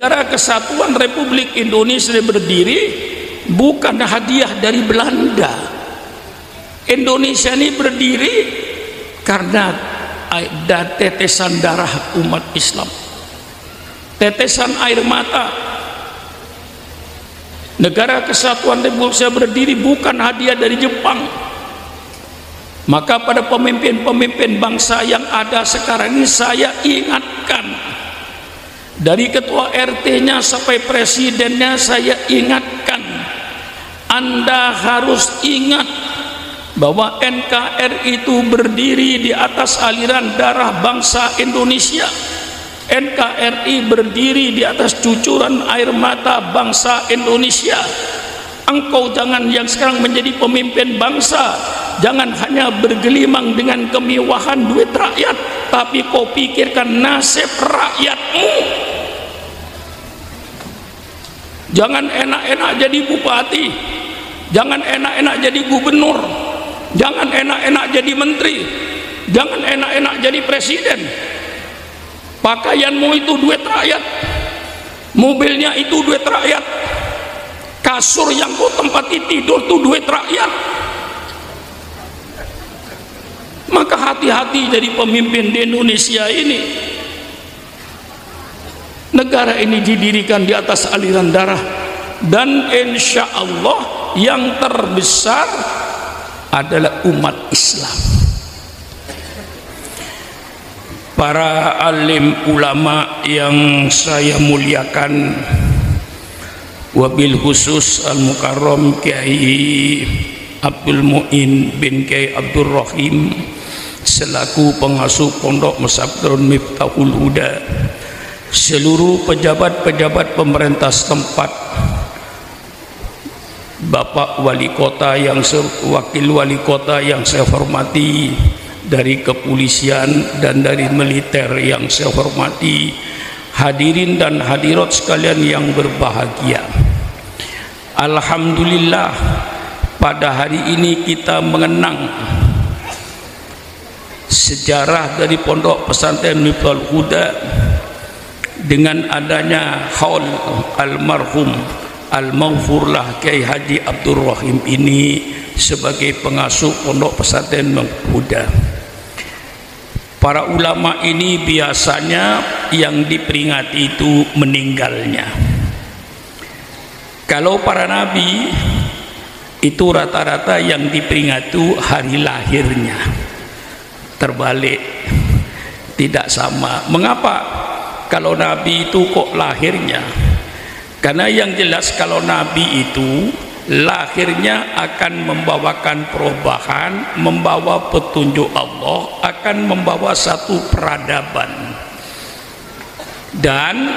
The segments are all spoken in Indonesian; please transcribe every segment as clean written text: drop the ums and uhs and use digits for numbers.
Negara Kesatuan Republik Indonesia berdiri bukan hadiah dari Belanda. Indonesia ini berdiri karena ada tetesan darah umat Islam, tetesan air mata. Negara Kesatuan Republik Indonesia berdiri bukan hadiah dari Jepang. Maka pada pemimpin-pemimpin bangsa yang ada sekarang ini saya ingatkan, dari ketua RT-nya sampai presidennya saya ingatkan, Anda harus ingat bahwa NKRI itu berdiri di atas aliran darah bangsa Indonesia. NKRI berdiri di atas cucuran air mata bangsa Indonesia. Engkau jangan yang sekarang menjadi pemimpin bangsa, jangan hanya bergelimang dengan kemewahan duit rakyat, tapi kau pikirkan nasib rakyatmu. Jangan enak-enak jadi bupati, jangan enak-enak jadi gubernur, jangan enak-enak jadi menteri, jangan enak-enak jadi presiden. Pakaianmu itu duit rakyat, mobilnya itu duit rakyat, kasur yang kau tempati tidur itu duit rakyat. Maka hati-hati jadi pemimpin di Indonesia ini. Negara ini didirikan di atas aliran darah, dan insya Allah yang terbesar adalah umat Islam. Para alim ulama yang saya muliakan, wabil khusus Al-Mukarram Kiai Abdul Mu'in bin Kiai Abdul Rahim selaku pengasuh Pondok Pesantren Miftahul Huda, seluruh pejabat-pejabat pemerintah setempat, Bapak Wali Kota yang wakil Wali Kota yang saya hormati, dari kepolisian dan dari militer yang saya hormati, hadirin dan hadirat sekalian yang berbahagia. Alhamdulillah, pada hari ini kita mengenang sejarah dari Pondok Pesantren Miftahul Huda dengan adanya haul almarhum al-maghfurlah Kiai Haji Abdul Rahim ini sebagai pengasuh Pondok Pesantren Miftahul Huda. Para ulama ini biasanya yang diperingati itu meninggalnya. Kalau para nabi itu rata-rata yang diperingati itu hari lahirnya. Terbalik, tidak sama. Mengapa? Kalau nabi itu kok lahirnya? Karena yang jelas kalau nabi itu lahirnya akan membawakan perubahan, membawa petunjuk Allah, akan membawa satu peradaban, dan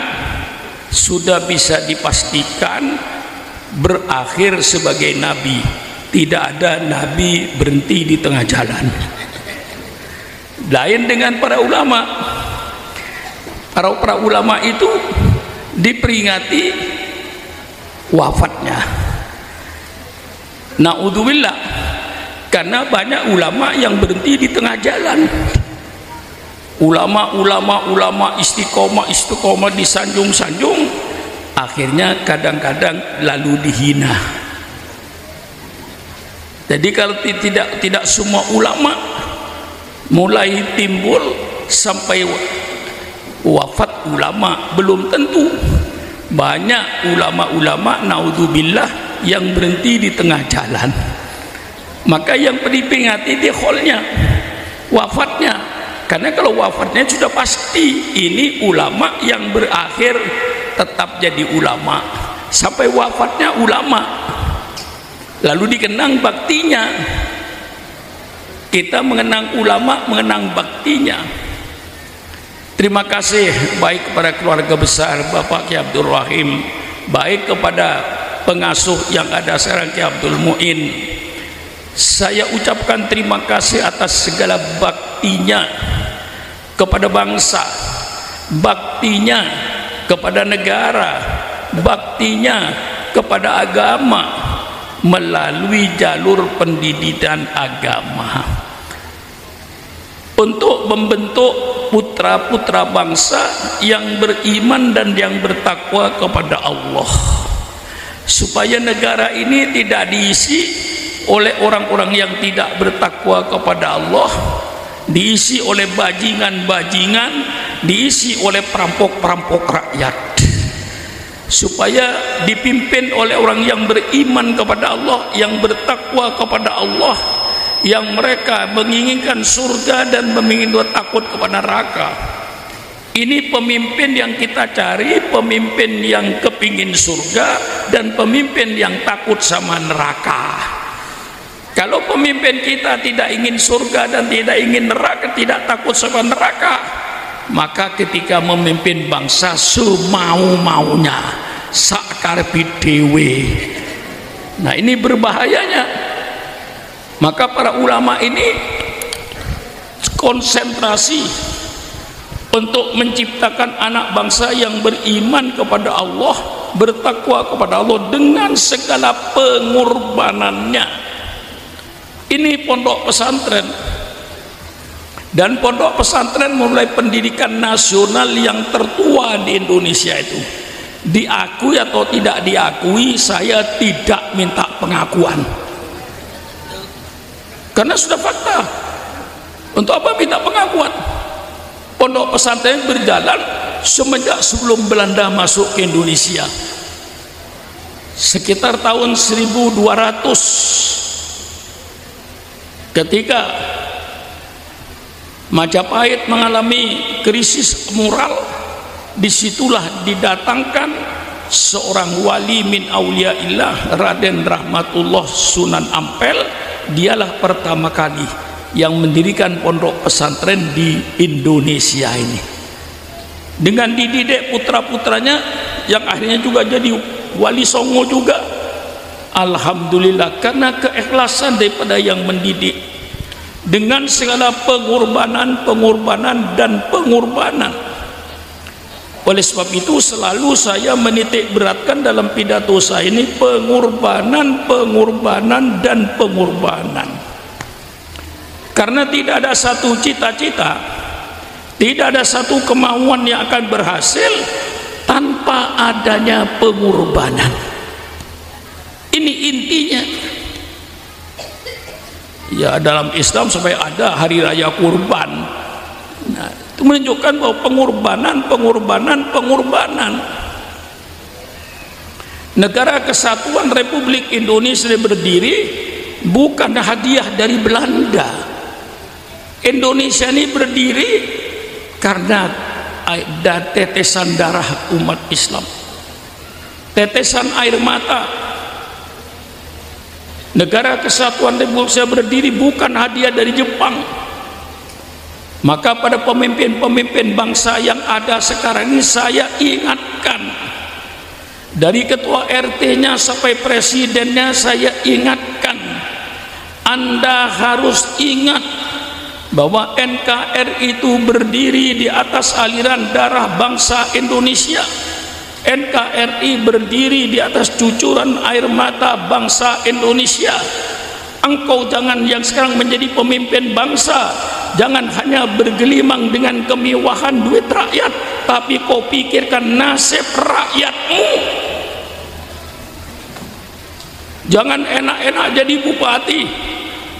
sudah bisa dipastikan berakhir sebagai nabi. Tidak ada nabi berhenti di tengah jalan. Lain dengan para ulama. Para ulama itu diperingati wafatnya. Na'udzubillah, karena banyak ulama yang berhenti di tengah jalan. Ulama istiqomah disanjung-sanjung, akhirnya kadang-kadang lalu dihina. Jadi kalau tidak semua ulama mulai timbul sampai wafat ulama, belum tentu. Banyak ulama-ulama naudzubillah yang berhenti di tengah jalan. Maka yang diperingati di holnya, wafatnya. Karena kalau wafatnya sudah pasti ini ulama yang berakhir tetap jadi ulama sampai wafatnya ulama, lalu dikenang baktinya. Kita mengenang ulama, mengenang baktinya. Terima kasih baik kepada keluarga besar Bapak Kiai Abdul Rahim, baik kepada pengasuh yang ada sekarang Kiai Abdul Mu'in. Saya ucapkan terima kasih atas segala baktinya kepada bangsa, baktinya kepada negara, baktinya kepada agama melalui jalur pendidikan agama, untuk membentuk putra-putra bangsa yang beriman dan yang bertakwa kepada Allah, supaya negara ini tidak diisi oleh orang-orang yang tidak bertakwa kepada Allah, diisi oleh bajingan-bajingan, diisi oleh perampok-perampok rakyat, supaya dipimpin oleh orang yang beriman kepada Allah, yang bertakwa kepada Allah, yang mereka menginginkan surga dan menginginkan takut kepada neraka. Ini pemimpin yang kita cari, pemimpin yang kepingin surga dan pemimpin yang takut sama neraka. Kalau pemimpin kita tidak ingin surga dan tidak ingin neraka, tidak takut sama neraka, maka ketika memimpin bangsa semau-maunya, sakarepe dhewe. Nah, ini berbahayanya. Maka para ulama ini konsentrasi untuk menciptakan anak bangsa yang beriman kepada Allah, bertakwa kepada Allah dengan segala pengorbanannya. Ini pondok pesantren, dan pondok pesantren mulai pendidikan nasional yang tertua di Indonesia itu. Diakui atau tidak diakui, saya tidak minta pengakuan, karena sudah fakta. Untuk apa minta pengakuan? Pondok pesantren berjalan semenjak sebelum Belanda masuk ke Indonesia, sekitar tahun 1200. Ketika Majapahit mengalami krisis moral, disitulah didatangkan seorang wali min auliaillah, Raden Rahmatullah Sunan Ampel. Dialah pertama kali yang mendirikan pondok pesantren di Indonesia ini, dengan dididik putra-putranya yang akhirnya juga jadi wali songo juga. Alhamdulillah, karena keikhlasan daripada yang mendidik, dengan segala pengorbanan dan pengorbanan. Oleh sebab itu selalu saya menitik beratkan dalam pidato saya ini pengorbanan dan pengorbanan. Karena tidak ada satu cita-cita, tidak ada satu kemauan yang akan berhasil tanpa adanya pengorbanan. Ini intinya. Ya, dalam Islam sampai ada hari raya kurban. Nah, itu menunjukkan bahwa pengorbanan. Negara Kesatuan Republik Indonesia berdiri bukan hadiah dari Belanda. Indonesia ini berdiri karena ada tetesan darah umat Islam, tetesan air mata. Negara Kesatuan Republik Indonesia berdiri bukan hadiah dari Jepang. Maka pada pemimpin-pemimpin bangsa yang ada sekarang ini saya ingatkan, dari ketua RT-nya sampai presidennya saya ingatkan, Anda harus ingat bahwa NKRI itu berdiri di atas aliran darah bangsa Indonesia. NKRI berdiri di atas cucuran air mata bangsa Indonesia. Engkau jangan yang sekarang menjadi pemimpin bangsa, jangan hanya bergelimang dengan kemewahan duit rakyat, tapi kau pikirkan nasib rakyatmu. Jangan enak-enak jadi bupati,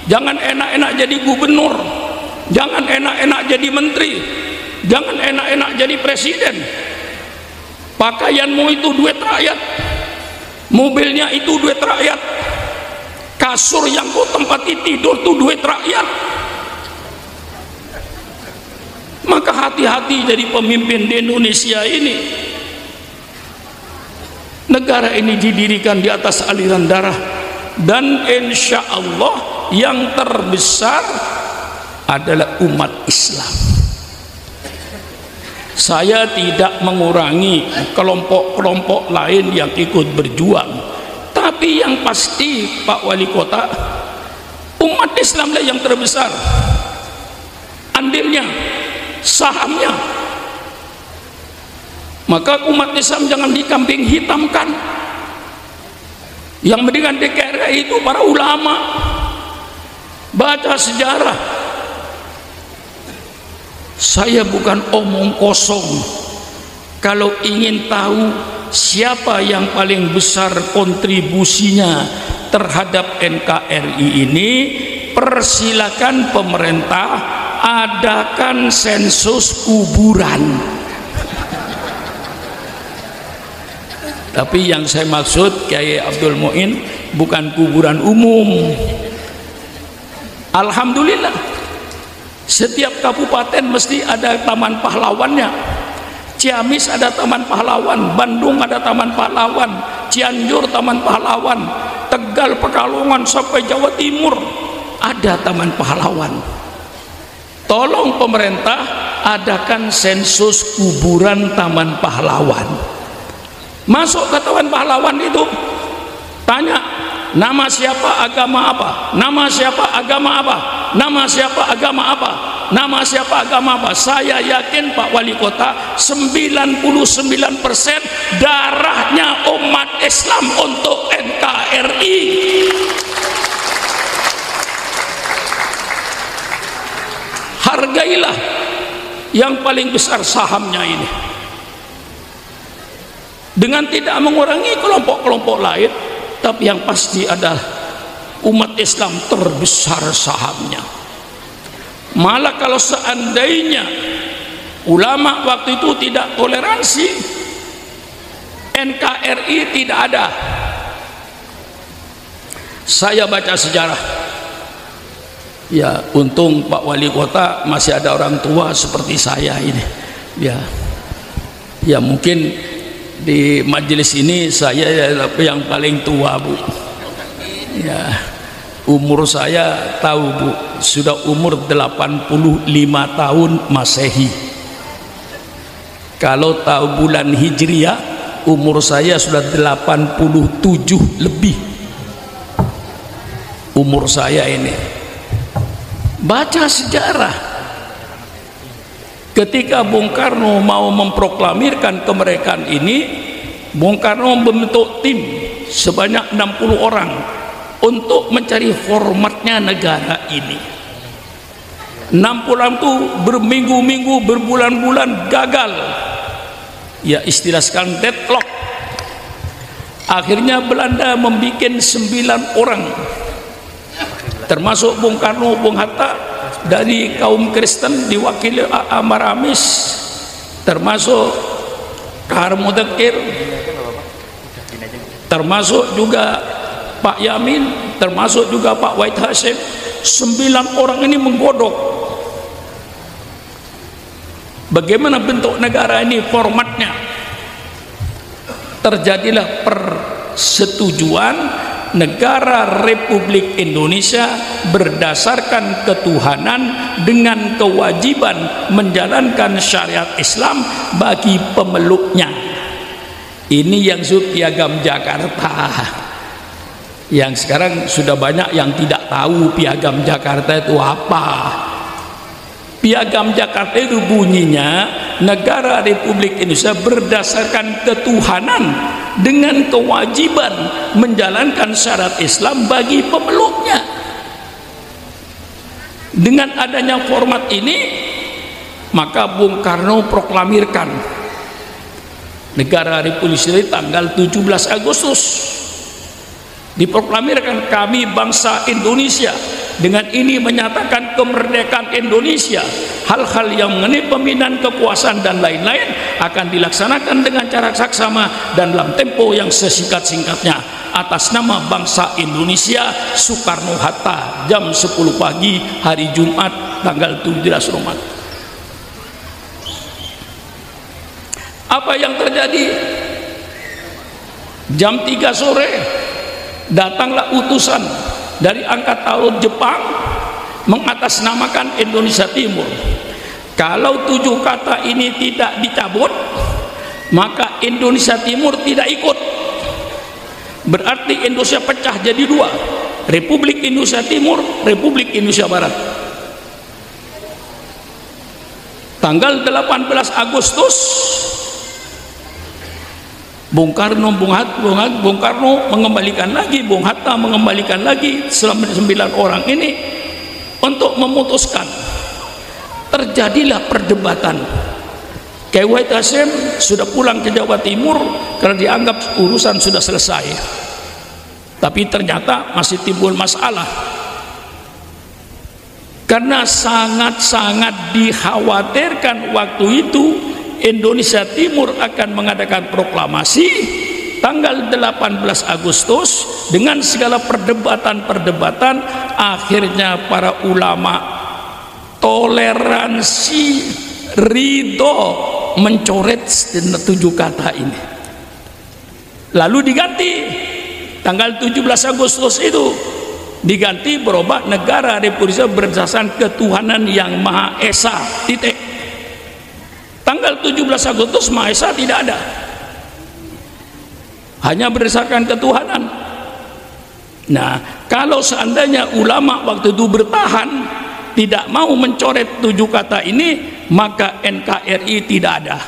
jangan enak-enak jadi gubernur, jangan enak-enak jadi menteri, jangan enak-enak jadi presiden. Pakaianmu itu duit rakyat, mobilnya itu duit rakyat, kasur yang kau tempati tidur itu duit rakyat. Maka hati-hati jadi pemimpin di Indonesia ini. Negara ini didirikan di atas aliran darah, dan insya Allah yang terbesar adalah umat Islam. Saya tidak mengurangi kelompok-kelompok lain yang ikut berjuang, tapi yang pasti Pak Wali Kota, umat Islam lah yang terbesar andilnya, sahamnya. Maka umat Islam jangan dikambing hitamkan. Yang mendingan DKRI itu para ulama. Baca sejarah, Saya bukan omong kosong. Kalau ingin tahu siapa yang paling besar kontribusinya terhadap NKRI ini, persilakan pemerintah adakan sensus kuburan. Tapi yang saya maksud Kiai Abdul Muin bukan kuburan umum. Alhamdulillah, setiap kabupaten mesti ada taman pahlawannya. Ciamis ada taman pahlawan, Bandung ada taman pahlawan, Cianjur taman pahlawan, Tegal, Pekalongan sampai Jawa Timur ada taman pahlawan. Tolong pemerintah adakan sensus kuburan taman pahlawan. Masuk ke taman pahlawan itu, tanya nama siapa, agama apa, nama siapa, agama apa, nama siapa, agama apa, nama siapa, agama apa. Saya yakin Pak Wali Kota 99% darahnya umat Islam untuk NKRI. Hargailah yang paling besar sahamnya ini, dengan tidak mengurangi kelompok-kelompok lain, tapi yang pasti adalah umat Islam terbesar sahamnya. Malah kalau seandainya ulama waktu itu tidak toleransi, NKRI tidak ada. Saya baca sejarah, ya untung Pak Wali Kota masih ada orang tua seperti saya ini, ya mungkin di majelis ini saya yang paling tua, Bu. Ya, umur saya tahu, Bu, sudah umur 85 tahun Masehi. Kalau tahu bulan Hijriah, umur saya sudah 87 lebih. Umur saya ini. Baca sejarah. Ketika Bung Karno mau memproklamirkan kemerdekaan ini, Bung Karno membentuk tim sebanyak 60 orang untuk mencari formatnya negara ini. 60 orang itu berminggu-minggu, berbulan-bulan gagal. Ya, istilah sekarang deadlock. Akhirnya Belanda membuat 9 orang, termasuk Bung Karno, Bung Hatta, dari kaum Kristen diwakili Amar Amis, termasuk Kahar Mudakir, termasuk juga Pak Yamin, termasuk juga Pak Wahid Hasim. 9 orang ini menggodok bagaimana bentuk negara ini, formatnya. Terjadilah persetujuan negara Republik Indonesia berdasarkan ketuhanan dengan kewajiban menjalankan syariat Islam bagi pemeluknya. Ini yang disebut Piagam Jakarta, yang sekarang sudah banyak yang tidak tahu Piagam Jakarta itu apa. Piagam Jakarta itu bunyinya, negara Republik Indonesia berdasarkan ketuhanan dengan kewajiban menjalankan syariat Islam bagi pemeluknya. Dengan adanya format ini, maka Bung Karno proklamirkan negara Republik Indonesia tanggal 17 Agustus. Diproklamirkan, kami bangsa Indonesia, dengan ini menyatakan kemerdekaan Indonesia. Hal-hal yang mengenai pembinaan kekuasaan dan lain-lain akan dilaksanakan dengan cara saksama dan dalam tempo yang sesingkat-singkatnya, atas nama bangsa Indonesia. Soekarno-Hatta, jam 10 pagi hari Jumat tanggal 17 Ramadan. Apa yang terjadi? Jam 3 sore datanglah utusan dari Angkatan Jepang mengatasnamakan Indonesia Timur. Kalau 7 kata ini tidak dicabut, maka Indonesia Timur tidak ikut. Berarti Indonesia pecah jadi 2, Republik Indonesia Timur, Republik Indonesia Barat. Tanggal 18 Agustus Bung Karno mengembalikan lagi, Bung Hatta mengembalikan lagi selama 9 orang ini untuk memutuskan terjadilah perdebatan. Kiai Wahid Hasyim sudah pulang ke Jawa Timur karena dianggap urusan sudah selesai, tapi ternyata masih timbul masalah karena sangat-sangat dikhawatirkan waktu itu Indonesia Timur akan mengadakan proklamasi tanggal 18 Agustus dengan segala perdebatan-perdebatan. Akhirnya para ulama toleransi, ridho mencoret 7 kata ini, lalu diganti tanggal 17 Agustus itu diganti berubah negara Republik Indonesia berdasarkan ketuhanan yang Maha Esa, titik. Tanggal 17 Agustus Maha Esa tidak ada, hanya berdasarkan ketuhanan. Nah, kalau seandainya ulama waktu itu bertahan tidak mau mencoret 7 kata ini, maka NKRI tidak ada.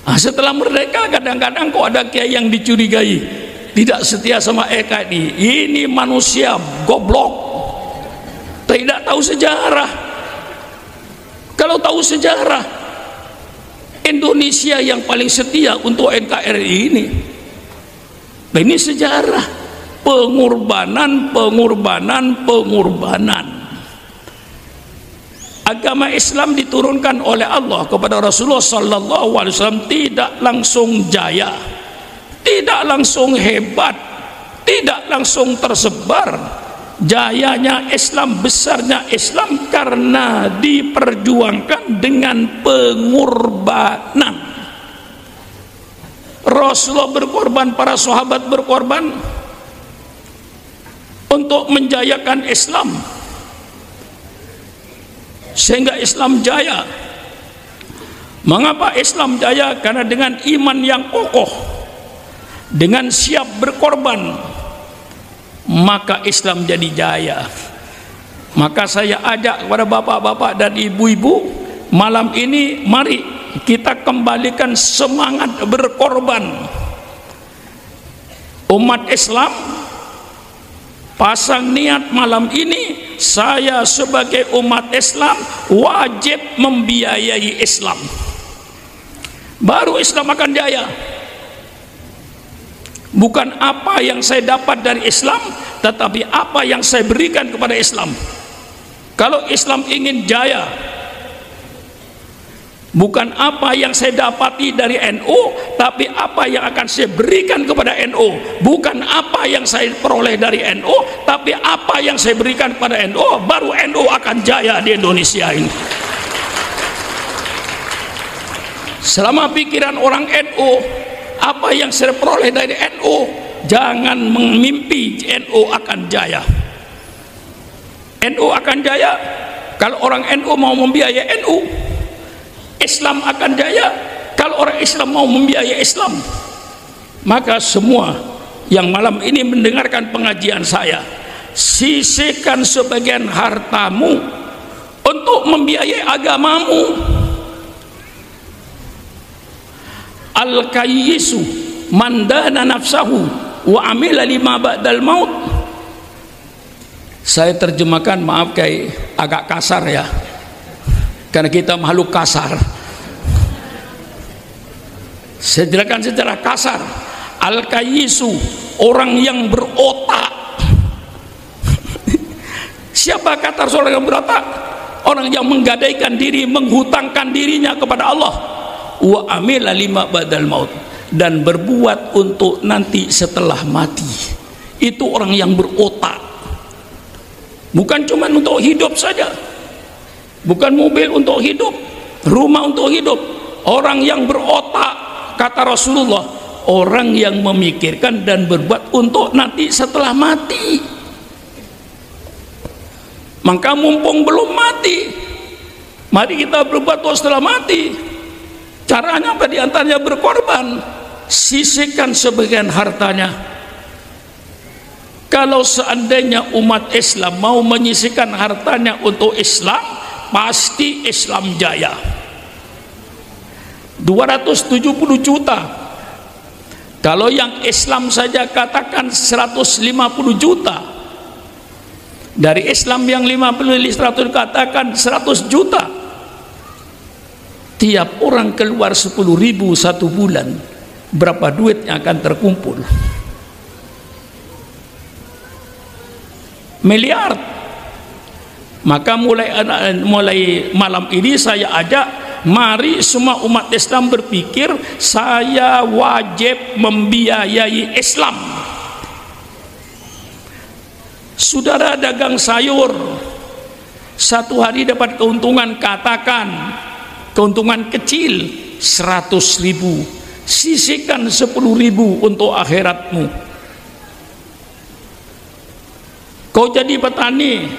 Nah, setelah merdeka kadang-kadang kok ada kiai yang dicurigai tidak setia sama NKRI. Ini manusia goblok, tidak tahu sejarah. Kalau tahu sejarah, Indonesia yang paling setia untuk NKRI ini. Nah, ini sejarah pengorbanan. Agama Islam diturunkan oleh Allah kepada Rasulullah sallallahu alaihi wasallam tidak langsung jaya, tidak langsung hebat, tidak langsung tersebar. Jayanya Islam, besarnya Islam karena diperjuangkan dengan pengorbanan. Rasulullah berkorban, para sahabat berkorban untuk menjayakan Islam sehingga Islam jaya. Mengapa Islam jaya? Karena dengan iman yang kokoh, dengan siap berkorban, maka Islam jadi jaya. Maka saya ajak kepada bapak-bapak dan ibu-ibu malam ini, mari kita kembalikan semangat berkorban. Umat Islam pasang niat malam ini, saya sebagai umat Islam wajib membiayai Islam, baru Islam akan jaya. Bukan apa yang saya dapat dari Islam, tetapi apa yang saya berikan kepada Islam. Kalau Islam ingin jaya, bukan apa yang saya dapati dari NU, tapi apa yang akan saya berikan kepada NU. Bukan apa yang saya peroleh dari NU, tapi apa yang saya berikan kepada NU, baru NU akan jaya di Indonesia ini. Selama pikiran orang NU, apa yang saya peroleh dari NU, jangan memimpi NU akan jaya. NU akan jaya kalau orang NU mau membiayai NU. Islam akan jaya kalau orang Islam mau membiayai Islam. Maka semua yang malam ini mendengarkan pengajian saya, sisihkan sebagian hartamu untuk membiayai agamamu. Al-kayyisu mandana nafsahu wa amila lima ba'dal maut. Saya terjemahkan, maaf kayak agak kasar ya, karena kita makhluk kasar. Saya jelaskan secara kasar. Al-kayyisu, orang yang berotak. Siapa kata orang yang berotak? Orang yang menggadaikan diri, menghutangkan dirinya kepada Allah. Wa amila lima ba'dal maut, dan berbuat untuk nanti setelah mati. Itu orang yang berotak. Bukan cuma untuk hidup saja, bukan mobil untuk hidup, rumah untuk hidup. Orang yang berotak, kata Rasulullah, orang yang memikirkan dan berbuat untuk nanti setelah mati. Maka mumpung belum mati, mari kita berbuat untuk setelah mati. Caranya apa? Di antaranya berkorban. Sisihkan sebagian hartanya. Kalau seandainya umat Islam mau menyisihkan hartanya untuk Islam, pasti Islam jaya. 270 juta. Kalau yang Islam saja katakan 150 juta, Dari Islam yang 50 100 katakan 100 juta. Tiap orang keluar 10.000 satu bulan, berapa duit yang akan terkumpul? Miliar. Maka mulai malam ini saya ajak, mari semua umat Islam berpikir, saya wajib membiayai Islam. Saudara dagang sayur, satu hari dapat keuntungan, katakan keuntungan kecil 100.000, sisihkan 10.000 untuk akhiratmu. Kau jadi petani,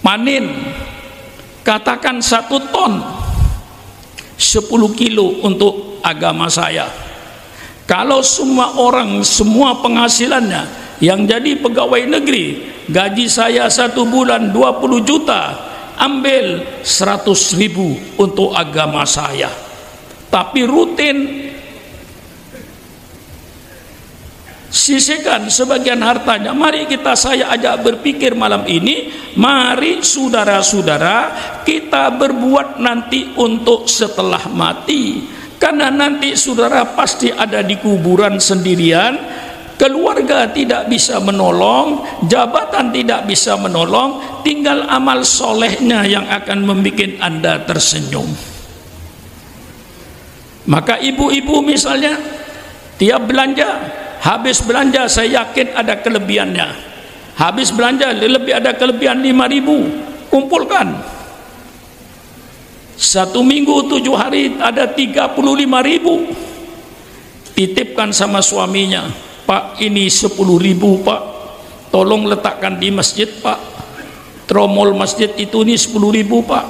panen, katakan 1 ton, 10 kilo untuk agama saya. Kalau semua orang, semua penghasilannya yang jadi pegawai negeri, gaji saya 1 bulan 20 juta, ambil 100.000 untuk agama saya. Tapi rutin sisihkan sebagian hartanya. Mari saya ajak berpikir malam ini, mari saudara-saudara kita berbuat nanti untuk setelah mati. Karena nanti saudara pasti ada di kuburan sendirian. Keluarga tidak bisa menolong, jabatan tidak bisa menolong, tinggal amal solehnya yang akan membuat Anda tersenyum. Maka ibu-ibu misalnya, tiap belanja, habis belanja saya yakin ada kelebihannya. Habis belanja lebih ada kelebihan 5.000, kumpulkan. 1 minggu 7 hari ada 35.000, titipkan sama suaminya. Pak, ini 10.000 Pak, tolong letakkan di masjid Pak, tromol masjid itu nih 10.000 Pak,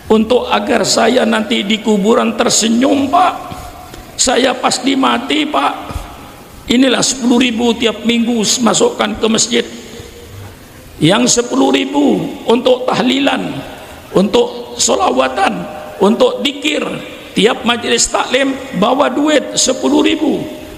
untuk agar saya nanti di kuburan tersenyum Pak, saya pasti mati Pak. Inilah 10.000 tiap minggu masukkan ke masjid. Yang 10.000 untuk tahlilan, untuk sholawatan, untuk dikir. Tiap majelis taklim bawa duit 10.000,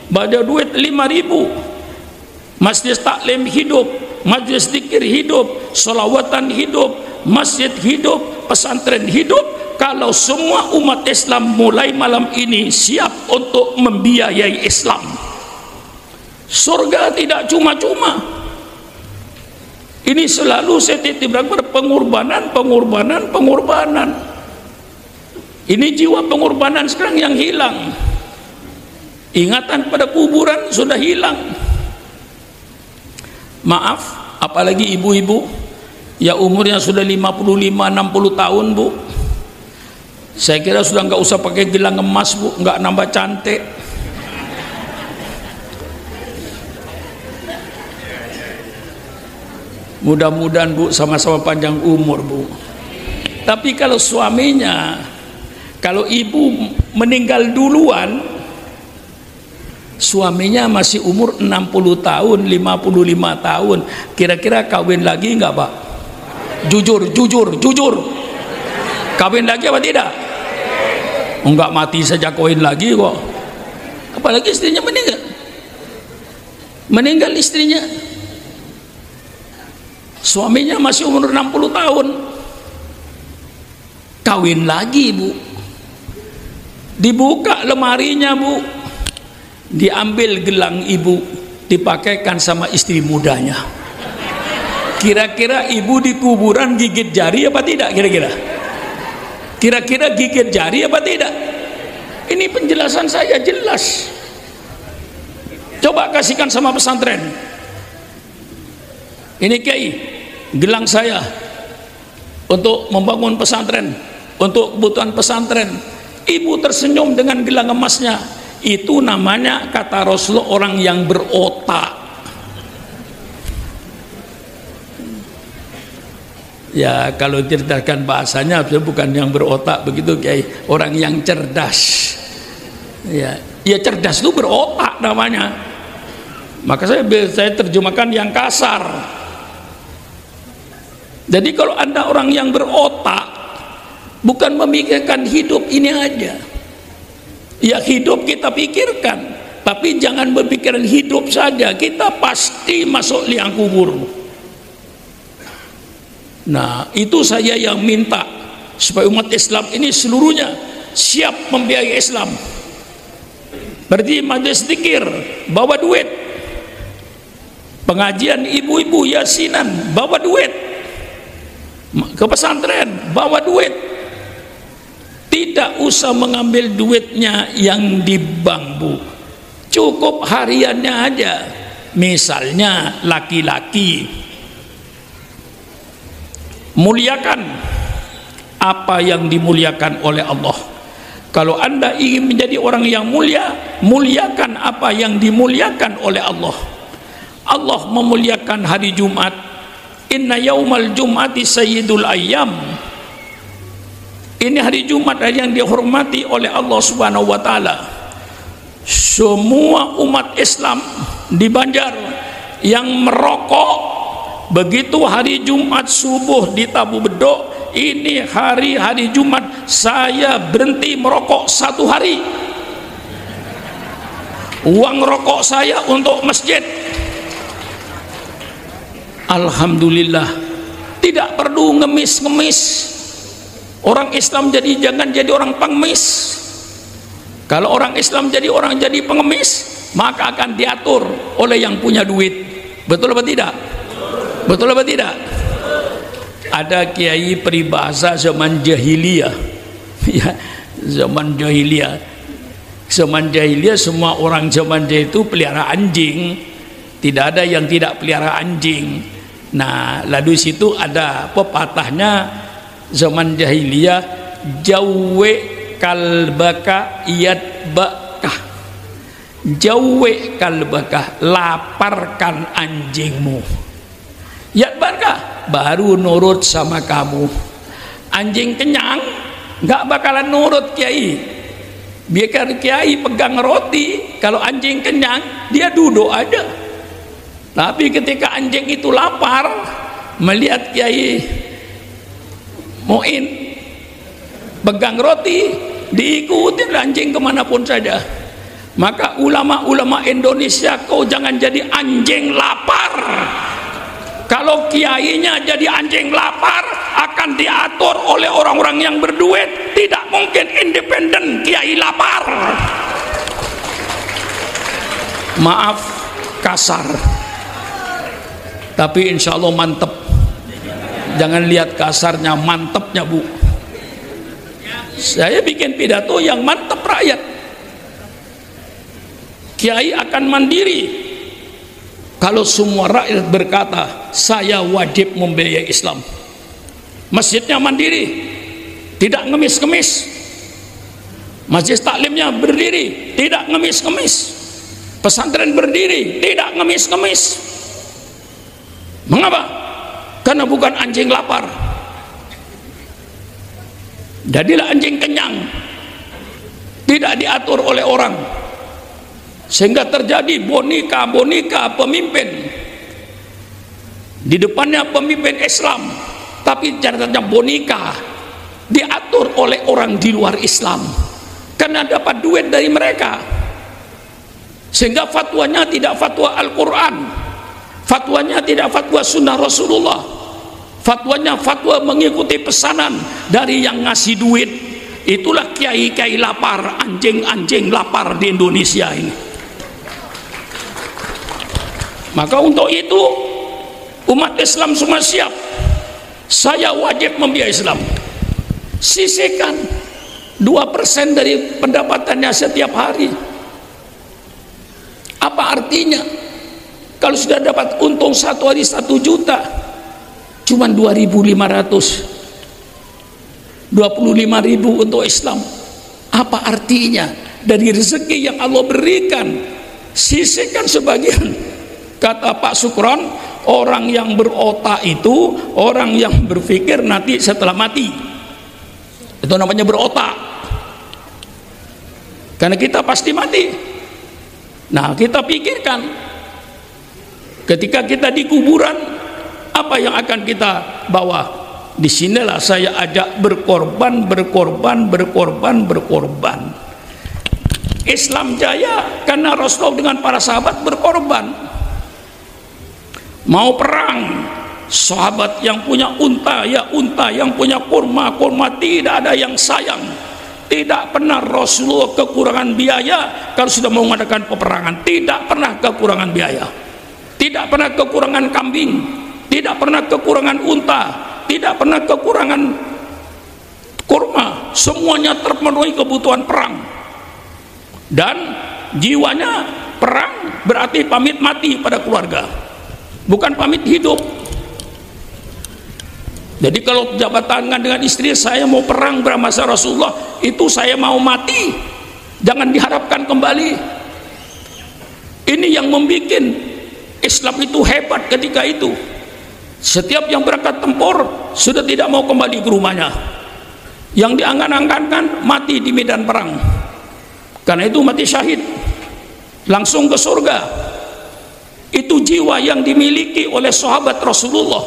bawa duit 5.000. Masjid taklim hidup, majelis dikir hidup, sholawatan hidup, masjid hidup, pesantren hidup. Kalau semua umat Islam mulai malam ini siap untuk membiayai Islam, surga tidak cuma-cuma. Ini selalu saya titipkan pengorbanan. Ini jiwa pengorbanan sekarang yang hilang. Ingatan pada kuburan sudah hilang. Maaf, apalagi ibu-ibu ya umurnya sudah 55-60 tahun Bu, saya kira sudah nggak usah pakai gelang emas Bu, nggak nambah cantik. Mudah-mudahan Bu sama-sama panjang umur Bu. Tapi kalau suaminya, kalau ibu meninggal duluan, suaminya masih umur 60 tahun, 55 tahun, kira-kira kawin lagi nggak Pak? Jujur. Kawin lagi apa tidak? Enggak, mati saja kawin lagi kok. Apalagi istrinya meninggal istrinya. Suaminya masih umur 60 tahun. Kawin lagi Bu. Dibuka lemarinya Bu, diambil gelang ibu, dipakaikan sama istri mudanya. Kira-kira ibu di kuburan gigit jari apa tidak? Kira-kira gigit jari apa tidak? Ini penjelasan saya jelas. Coba kasihkan sama pesantren. Ini Kiai, gelang saya untuk membangun pesantren, untuk kebutuhan pesantren. Ibu tersenyum dengan gelang emasnya. Itu namanya kata Rasulullah orang yang berotak. Ya kalau cerdaskan bahasanya bukan yang berotak begitu Kiai, orang yang cerdas. Ya cerdas itu berotak namanya. Maka saya terjemahkan yang kasar. Jadi kalau Anda orang yang berotak, bukan memikirkan hidup ini aja. Ya hidup kita pikirkan, tapi jangan berpikiran hidup saja, kita pasti masuk liang kubur. Nah, itu saya yang minta supaya umat Islam ini seluruhnya siap membiayai Islam. Berarti majelis zikir bawa duit, pengajian ibu-ibu yasinan bawa duit, ke pesantren bawa duit. Tidak usah mengambil duitnya yang di bank, Bu, cukup hariannya aja. Misalnya laki-laki, muliakan apa yang dimuliakan oleh Allah. Kalau Anda ingin menjadi orang yang mulia, muliakan apa yang dimuliakan oleh Allah. Allah memuliakan hari Jumat. Inna yaumal jum'ati sayyidul ayyam. Ini hari Jumat yang dihormati oleh Allah Subhanahu wa taala. Semua umat Islam di Banjar yang merokok, begitu hari Jumat subuh di Tabu Bedok, ini hari Jumat saya berhenti merokok 1 hari. Uang rokok saya untuk masjid. Alhamdulillah, tidak perlu ngemis-ngemis. Orang Islam jangan jadi orang pengemis. Kalau orang Islam jadi pengemis, maka akan diatur oleh yang punya duit. Betul apa tidak? Betul apa tidak? Ada kiai peribahasa zaman jahiliyah. Ya, zaman jahiliyah. Zaman jahiliyah semua orang zaman jahiliyah itu pelihara anjing. Tidak ada yang tidak pelihara anjing. Nah, lalu situ ada pepatahnya zaman jahiliyah, jawe kalbaka yatbakah. Jawe kalbaka, laparkan anjingmu. Yatbakah, baru nurut sama kamu. Anjing kenyang nggak bakalan nurut kiai. Biarkan kiai pegang roti, kalau anjing kenyang dia duduk aja. Tapi ketika anjing itu lapar, melihat kiai Muin pegang roti, diikuti anjing kemanapun saja. Maka ulama-ulama Indonesia, kau jangan jadi anjing lapar. Kalau kiainya jadi anjing lapar, akan diatur oleh orang-orang yang berduit. Tidak mungkin independen kiai lapar. Maaf kasar, tapi insya Allah mantep. Jangan lihat kasarnya, mantepnya, Bu. Saya bikin pidato yang mantep rakyat. Kiai akan mandiri kalau semua rakyat berkata saya wajib membiayai Islam. Masjidnya mandiri, tidak ngemis-ngemis. Majelis taklimnya berdiri, tidak ngemis-ngemis. Pesantren berdiri, tidak ngemis-ngemis. Mengapa? Karena bukan anjing lapar. Jadilah anjing kenyang, tidak diatur oleh orang, sehingga terjadi boneka pemimpin. Di depannya pemimpin Islam, tapi catatannya boneka, diatur oleh orang di luar Islam karena dapat duit dari mereka, sehingga fatwanya tidak fatwa Al-Quran, fatwanya tidak fatwa sunnah Rasulullah, fatwanya fatwa mengikuti pesanan dari yang ngasih duit. Itulah kiai-kiai lapar, anjing-anjing lapar di Indonesia ini. Maka untuk itu umat Islam semua siap. Saya wajib membiayai Islam. Sisihkan 2% dari pendapatannya setiap hari. Apa artinya? Kalau sudah dapat untung 1 hari 1 juta, cuman 2.500, 25.000 untuk Islam. Apa artinya? Dari rezeki yang Allah berikan, sisihkan sebagian. Kata Pak Sukron, orang yang berotak itu orang yang berpikir nanti setelah mati. Itu namanya berotak. Karena kita pasti mati. Nah, kita pikirkan ketika kita di kuburan, apa yang akan kita bawa? Disinilah saya ajak berkorban. Islam jaya karena Rasulullah dengan para sahabat berkorban. Mau perang Sahabat yang punya unta, ya unta, yang punya kurma, kurma, tidak ada yang sayang. Tidak pernah Rasulullah kekurangan biaya kalau sudah mau mengadakan peperangan. Tidak pernah kekurangan biaya. Tidak pernah kekurangan kambing. Tidak pernah kekurangan unta. Tidak pernah kekurangan kurma. Semuanya terpenuhi kebutuhan perang. Dan jiwanya perang berarti pamit mati pada keluarga, bukan pamit hidup. Jadi kalau jabat tangan dengan istri, saya mau perang bersama Rasulullah, itu saya mau mati, jangan diharapkan kembali. Ini yang membuat Islam itu hebat ketika itu. Setiap yang berangkat tempur sudah tidak mau kembali ke rumahnya. Yang diangan-angankan mati di medan perang. Karena itu mati syahid, langsung ke surga. Itu jiwa yang dimiliki oleh sahabat Rasulullah,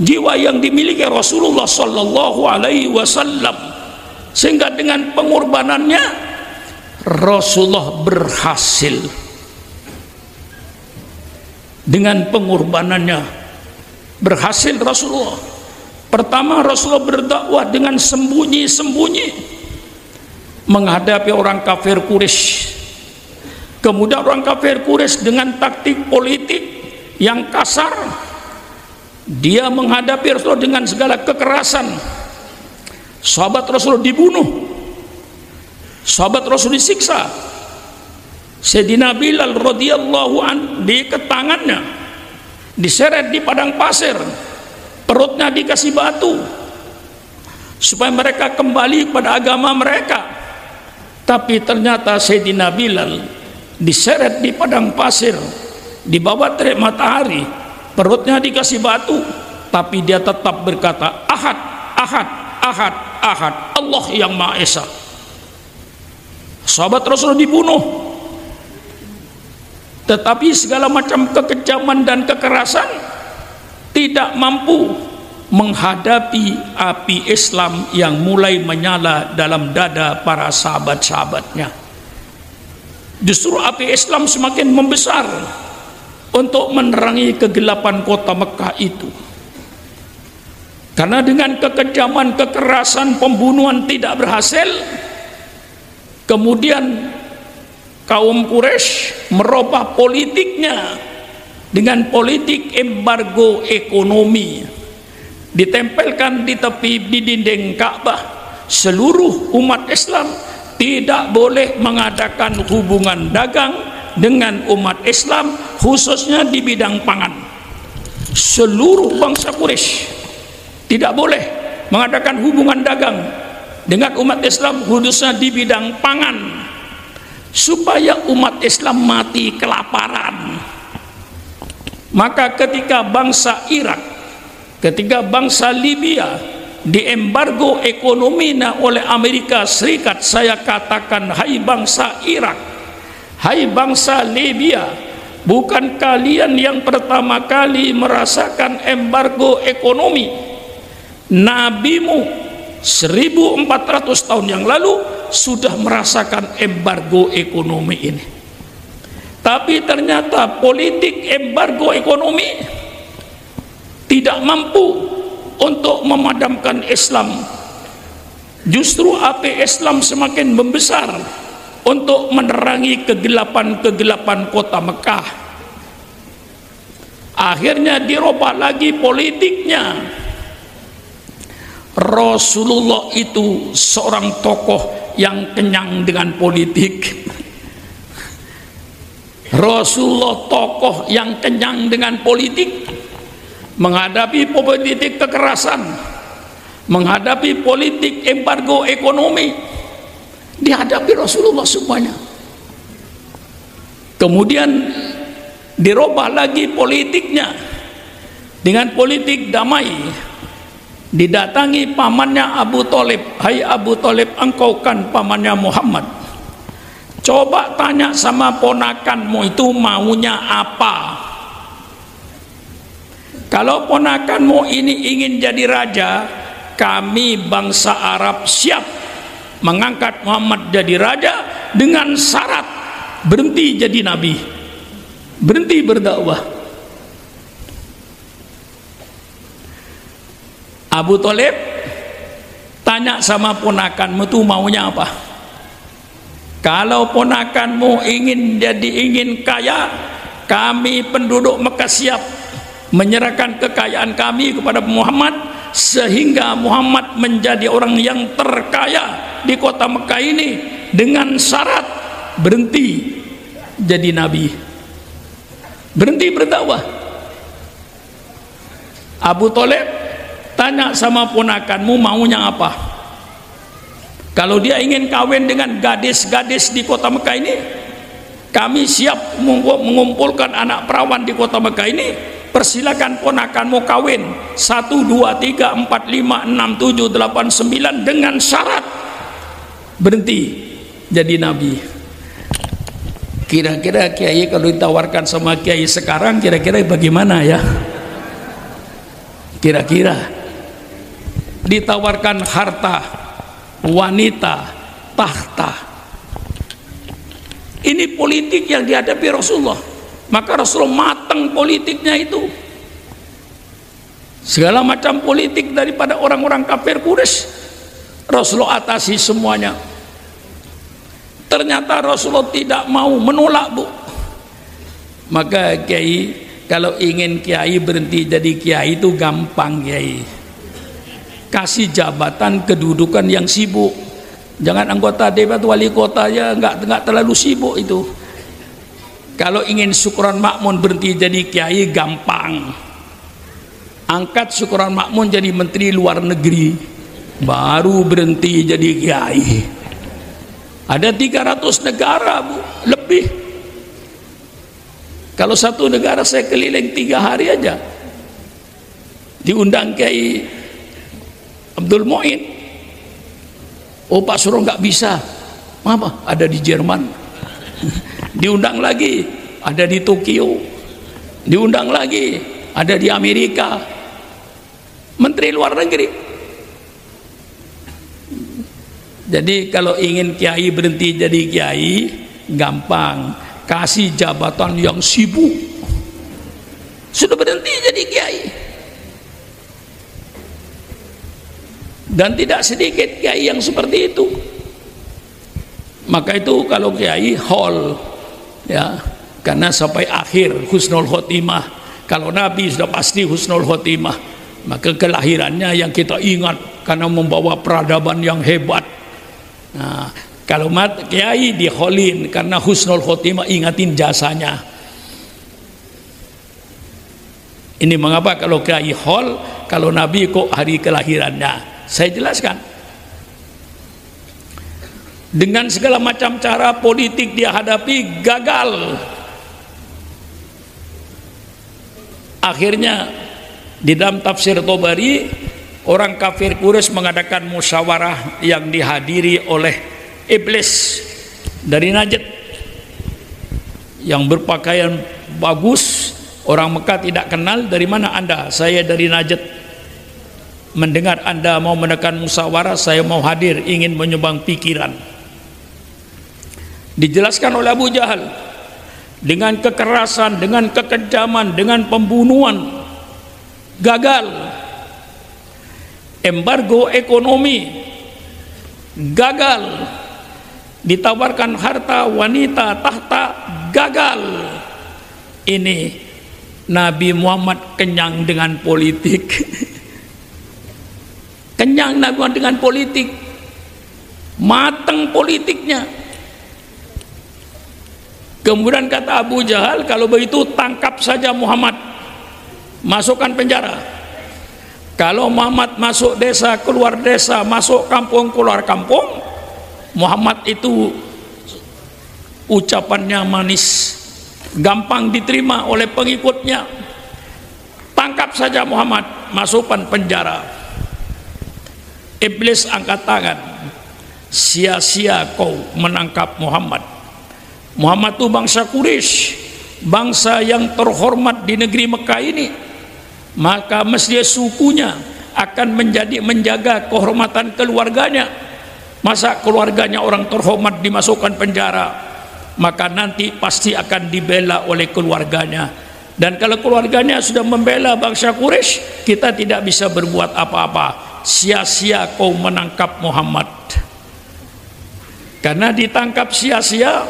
jiwa yang dimiliki Rasulullah Sallallahu Alaihi Wasallam, sehingga dengan pengorbanannya Rasulullah berhasil. Dengan pengorbanannya berhasil Rasulullah. Pertama, Rasulullah berdakwah dengan sembunyi-sembunyi menghadapi orang kafir Quraisy. Kemudian orang kafir Quraisy dengan taktik politik yang kasar, dia menghadapi Rasulullah dengan segala kekerasan. Sahabat Rasul dibunuh, sahabat Rasul disiksa. Sayyidina Bilal radhiyallahu an diikat tangannya, diseret di padang pasir, perutnya dikasih batu supaya mereka kembali pada agama mereka. Tapi ternyata Sayyidina Bilal diseret di padang pasir, di bawah terik matahari, perutnya dikasih batu, tapi dia tetap berkata ahad, ahad, ahad, ahad, Allah yang Maha Esa. Sahabat Rasul dibunuh, tetapi segala macam kekejaman dan kekerasan tidak mampu menghadapi api Islam yang mulai menyala dalam dada para sahabat-sahabatnya. Justru api Islam semakin membesar untuk menerangi kegelapan kota Mekah itu. Karena dengan kekejaman, kekerasan, pembunuhan tidak berhasil, kemudian kaum Quraisy merubah politiknya dengan politik embargo ekonomi. Ditempelkan di tepi di dinding Ka'bah, seluruh umat Islam tidak boleh mengadakan hubungan dagang dengan umat Islam, khususnya di bidang pangan. Seluruh bangsa Quraisy tidak boleh mengadakan hubungan dagang dengan umat Islam, khususnya di bidang pangan, supaya umat Islam mati kelaparan. Maka ketika bangsa Irak, ketika bangsa Libya diembargo ekonomi oleh Amerika Serikat, saya katakan, hai bangsa Irak, hai bangsa Libya, bukan kalian yang pertama kali merasakan embargo ekonomi. Nabimu 1400 tahun yang lalu sudah merasakan embargo ekonomi ini. Tapi ternyata politik embargo ekonomi tidak mampu untuk memadamkan Islam. Justru api Islam semakin membesar untuk menerangi kegelapan-kegelapan kota Mekah. Akhirnya dirubah lagi politiknya. Rasulullah itu seorang tokoh yang kenyang dengan politik. Rasulullah tokoh yang kenyang dengan politik. Menghadapi politik kekerasan, menghadapi politik embargo ekonomi, dihadapi Rasulullah semuanya. Kemudian dirubah lagi politiknya dengan politik damai. Didatangi pamannya Abu Thalib, hai Abu Thalib, engkau kan pamannya Muhammad, coba tanya sama ponakanmu itu maunya apa. Kalau ponakanmu ini ingin jadi raja, kami bangsa Arab siap mengangkat Muhammad jadi raja dengan syarat berhenti jadi nabi, berhenti berdakwah. Abu Thalib tanya sama ponakanmu tuh maunya apa? Kalau ponakanmu ingin kaya, kami penduduk Mekah siap menyerahkan kekayaan kami kepada Muhammad sehingga Muhammad menjadi orang yang terkaya di kota Mekah ini dengan syarat berhenti jadi nabi, berhenti berdakwah. Abu Thalib tanya sama ponakanmu maunya apa? Kalau dia ingin kawin dengan gadis-gadis di kota Mekah ini, kami siap mengumpulkan anak perawan di kota Mekah ini. Persilakan ponakanmu kawin 1, 2, 3, 4, 5, 6, 7, 8, 9 dengan syarat berhenti jadi nabi. Kira-kira kiai kalau ditawarkan sama kiai sekarang kira-kira bagaimana ya? Kira-kira ditawarkan harta, wanita, tahta. Ini politik yang dihadapi Rasulullah. Maka Rasulullah matang politiknya itu. Segala macam politik daripada orang-orang kafir Quraisy Rasulullah atasi semuanya. Ternyata Rasulullah tidak mau, menolak, Bu. Maka kiai, kalau ingin kiai berhenti jadi kiai itu gampang, kiai. Kasih jabatan kedudukan yang sibuk. Jangan anggota dewan wali kota ya nggak terlalu sibuk itu. Kalau ingin Syukron Makmun berhenti jadi kiai gampang. Angkat Syukron Makmun jadi menteri luar negeri, baru berhenti jadi kiai. Ada 300 negara, Bu, lebih. Kalau satu negara saya keliling 3 hari aja. Diundang Kiai Abdul Mu'in. Oh Pak Suruh nggak bisa. Apa? Ada di Jerman. Diundang lagi, ada di Tokyo. Diundang lagi, ada di Amerika. Menteri luar negeri. Jadi kalau ingin kiai berhenti jadi kiai gampang, kasih jabatan yang sibuk. Sudah berhenti jadi kiai. Dan tidak sedikit kiai yang seperti itu. Maka itu kalau kiai hall ya, karena sampai akhir husnul khotimah. Kalau Nabi sudah pasti husnul khotimah, maka kelahirannya yang kita ingat karena membawa peradaban yang hebat. Nah, kalau kiai diholin karena husnul khotimah, ingatin jasanya. Ini mengapa kalau kiai hol, kalau Nabi kok hari kelahirannya. Saya jelaskan. Dengan segala macam cara politik dia hadapi gagal. Akhirnya di dalam tafsir Thabari, orang kafir Quraisy mengadakan musyawarah yang dihadiri oleh iblis dari Najd yang berpakaian bagus. Orang Mekah tidak kenal, dari mana Anda? Saya dari Najd. Mendengar Anda mau menekan musyawarah, saya mau hadir, ingin menyumbang pikiran. Dijelaskan oleh Abu Jahal dengan kekerasan, dengan kekejaman, dengan pembunuhan, gagal. Embargo ekonomi, gagal. Ditawarkan harta, wanita, tahta, gagal. Ini Nabi Muhammad kenyang dengan politik. Kenyang Nabi Muhammad dengan politik, mateng politiknya. Kemudian kata Abu Jahal, kalau begitu tangkap saja Muhammad, masukkan penjara. Kalau Muhammad masuk desa, keluar desa, masuk kampung, keluar kampung, Muhammad itu ucapannya manis, gampang diterima oleh pengikutnya. Tangkap saja Muhammad, masukkan penjara. Iblis angkat tangan, sia-sia kau menangkap Muhammad. Muhammad itu bangsa Quraisy, bangsa yang terhormat di negeri Mekah ini. Maka mesti sukunya akan menjaga kehormatan keluarganya. Masa keluarganya orang terhormat dimasukkan penjara? Maka nanti pasti akan dibela oleh keluarganya. Dan kalau keluarganya sudah membela bangsa Quraisy, kita tidak bisa berbuat apa-apa. Sia-sia kau menangkap Muhammad. Karena ditangkap sia-sia,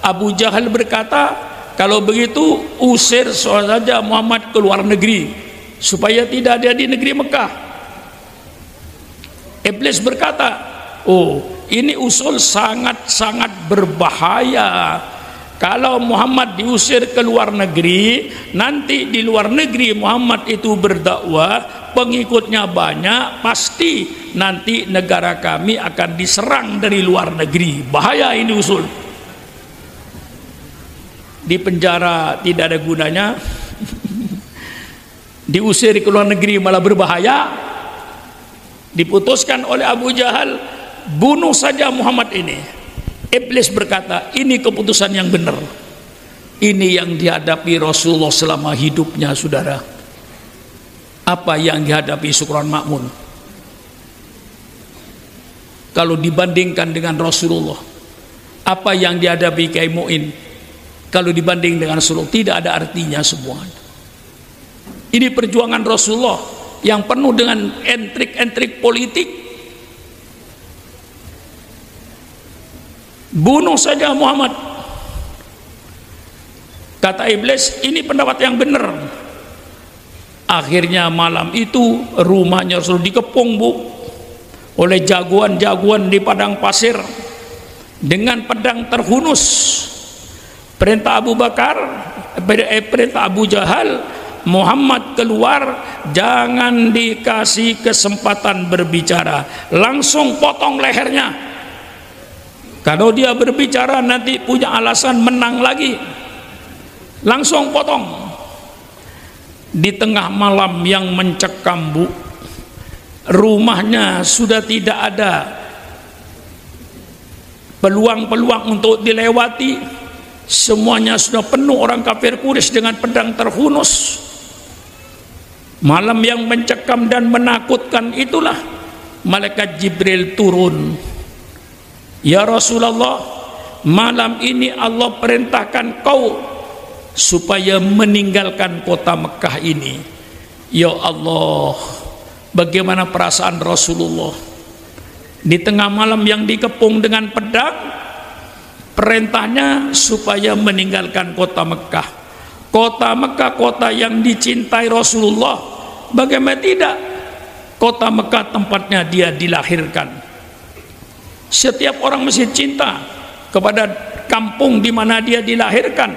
Abu Jahal berkata, kalau begitu usir saja Muhammad ke luar negeri supaya tidak ada di negeri Mekah. Iblis berkata, oh, ini usul sangat-sangat berbahaya. Kalau Muhammad diusir ke luar negeri, nanti di luar negeri Muhammad itu berdakwah, pengikutnya banyak, pasti nanti negara kami akan diserang dari luar negeri. Bahaya ini usul. Di penjara tidak ada gunanya, diusir ke luar negeri malah berbahaya. Diputuskan oleh Abu Jahal, bunuh saja Muhammad ini. Iblis berkata, ini keputusan yang benar. Ini yang dihadapi Rasulullah selama hidupnya, saudara. Apa yang dihadapi Sukron Makmun? Kalau dibandingkan dengan Rasulullah, apa yang dihadapi Kiai Mu'in, kalau dibanding dengan Rasulullah, tidak ada artinya semua. Ini perjuangan Rasulullah yang penuh dengan entrik-entrik politik. Bunuh saja Muhammad. Kata iblis, ini pendapat yang benar. Akhirnya malam itu rumahnya Rasul dikepung, Bu, oleh jagoan-jagoan di padang pasir dengan pedang terhunus. Perintah Abu Bakar, perintah Abu Jahal, Muhammad keluar, jangan dikasih kesempatan berbicara, langsung potong lehernya. Kalau dia berbicara nanti punya alasan menang lagi, langsung potong. Di tengah malam yang mencekam, Bu, rumahnya sudah tidak ada peluang-peluang untuk dilewati. Semuanya sudah penuh orang kafir Quraisy dengan pedang terhunus. Malam yang mencekam dan menakutkan itulah malaikat Jibril turun. Ya Rasulullah, malam ini Allah perintahkan kau supaya meninggalkan kota Mekah ini. Ya Allah, bagaimana perasaan Rasulullah di tengah malam yang dikepung dengan pedang? Perintahnya supaya meninggalkan kota Mekah. Kota Mekah, kota yang dicintai Rasulullah. Bagaimana tidak? Kota Mekah tempatnya dia dilahirkan. Setiap orang mesti cinta kepada kampung di mana dia dilahirkan.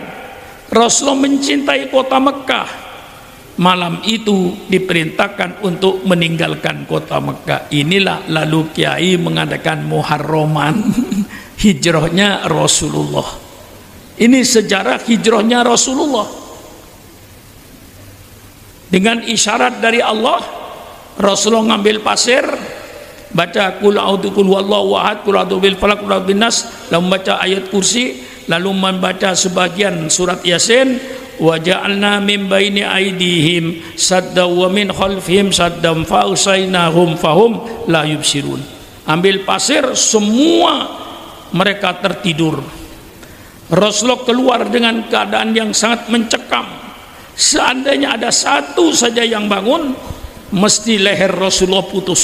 Rasulullah mencintai kota Mekah. Malam itu diperintahkan untuk meninggalkan kota Mekah. Inilah lalu Kiai mengadakan Muharraman, hijrahnya Rasulullah. Ini sejarah hijrahnya Rasulullah. Dengan isyarat dari Allah, Rasulullah ngambil pasir, baca qul a'udzu huwallahu ahad, qul a'udzu bil falaq, qul a'udzu bin nas, lalu membaca ayat kursi, lalu membaca sebagian surat Yasin, wa ja'alna min baini aydihim sadda wa min khalfihim saddam fa usainahum fahum la yubsirun. Ambil pasir, semua mereka tertidur. Rasulullah keluar dengan keadaan yang sangat mencekam. Seandainya ada satu saja yang bangun, mesti leher Rasulullah putus.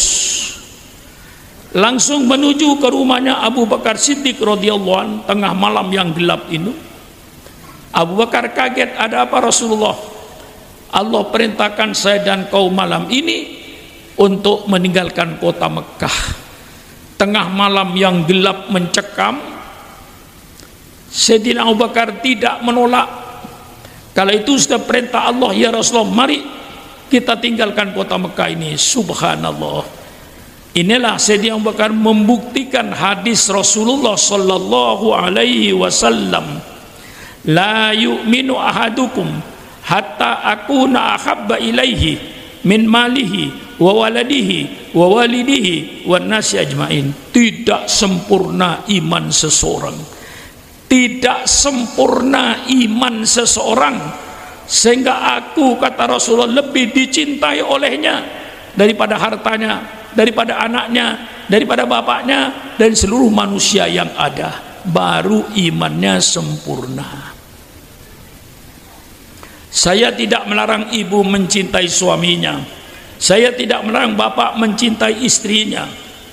Langsung menuju ke rumahnya Abu Bakar Siddiq radhiyallahu anhu tengah malam yang gelap ini. Abu Bakar kaget, ada apa Rasulullah? Allah perintahkan saya dan kau malam ini untuk meninggalkan kota Mekah. Tengah malam yang gelap mencekam, Sayyidina Abu Bakar tidak menolak. Kalau itu sudah perintah Allah, ya Rasulullah, mari kita tinggalkan kota Mekah ini. Subhanallah. Inilah Sayyidina Abu Bakar membuktikan hadis Rasulullah sallallahu alaihi wasallam, la yu'minu ahadukum hatta akuna ahabba ilaihi min malihi wa waladihi wa walidihi wan nasi ajmain. Tidak sempurna iman seseorang, tidak sempurna iman seseorang sehingga aku, kata Rasulullah, lebih dicintai olehnya daripada hartanya, daripada anaknya, daripada bapaknya, dan seluruh manusia yang ada. Baru imannya sempurna. Saya tidak melarang ibu mencintai suaminya. Saya tidak melarang bapak mencintai istrinya.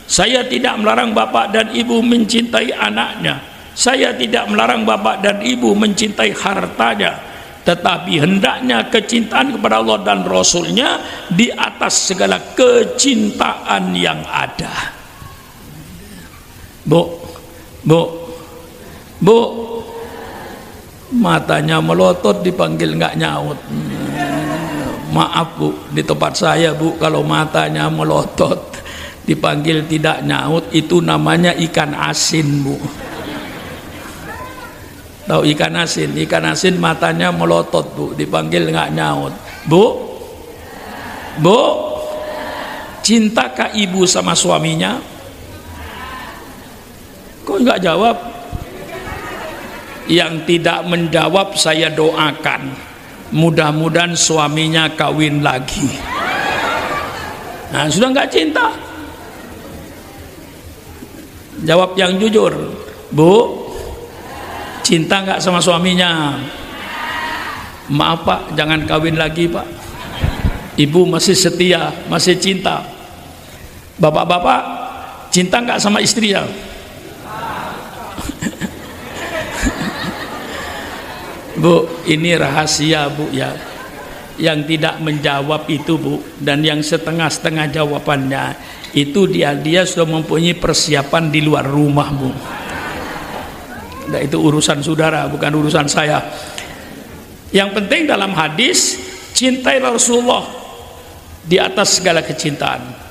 Saya tidak melarang bapak dan ibu mencintai anaknya. Saya tidak melarang bapak dan ibu mencintai hartanya. Tetapi hendaknya kecintaan kepada Allah dan Rasulnya di atas segala kecintaan yang ada. Bu, matanya melotot dipanggil nggak nyaut. Maaf Bu, di tempat saya Bu, kalau matanya melotot dipanggil tidak nyaut, itu namanya ikan asin Bu. Tahu ikan asin? Ikan asin matanya melotot Bu, dipanggil nggak nyaut. Bu, cintakah ibu sama suaminya? Kok nggak jawab? Yang tidak menjawab saya doakan, mudah-mudahan suaminya kawin lagi. Nah, sudah nggak cinta? Jawab yang jujur. Bu, cinta nggak sama suaminya? Maaf Pak, jangan kawin lagi Pak. Ibu masih setia, masih cinta. Bapak-bapak, cinta nggak sama istrinya? Bu, ini rahasia Bu ya. Yang tidak menjawab itu Bu, dan yang setengah-setengah jawabannya itu dia sudah mempunyai persiapan di luar rumah Bu. Nah, itu urusan saudara, bukan urusan saya. Yang penting dalam hadis, cintai Rasulullah di atas segala kecintaan.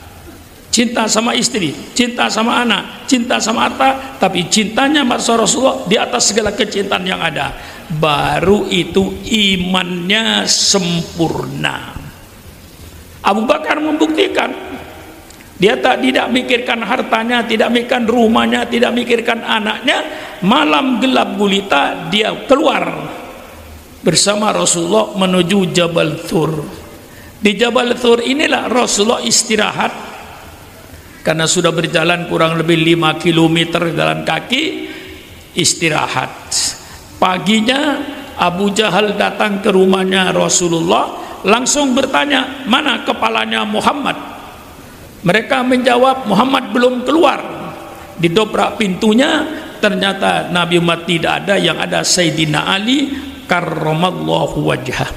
Cinta sama istri, cinta sama anak, cinta sama harta, tapi cintanya sama Rasulullah di atas segala kecintaan yang ada. Baru itu imannya sempurna. Abu Bakar membuktikan, dia tidak mikirkan hartanya, tidak mikirkan rumahnya, tidak mikirkan anaknya. Malam gelap gulita dia keluar bersama Rasulullah menuju Jabal Thur. Di Jabal Thur inilah Rasulullah istirahat, karena sudah berjalan kurang lebih 5 km jalan kaki, istirahat. Paginya Abu Jahal datang ke rumahnya Rasulullah, langsung bertanya, mana kepalanya Muhammad? Mereka menjawab, Muhammad belum keluar. Didobrak pintunya, ternyata Nabi Muhammad tidak ada, yang ada Sayyidina Ali karramallahu wajhah.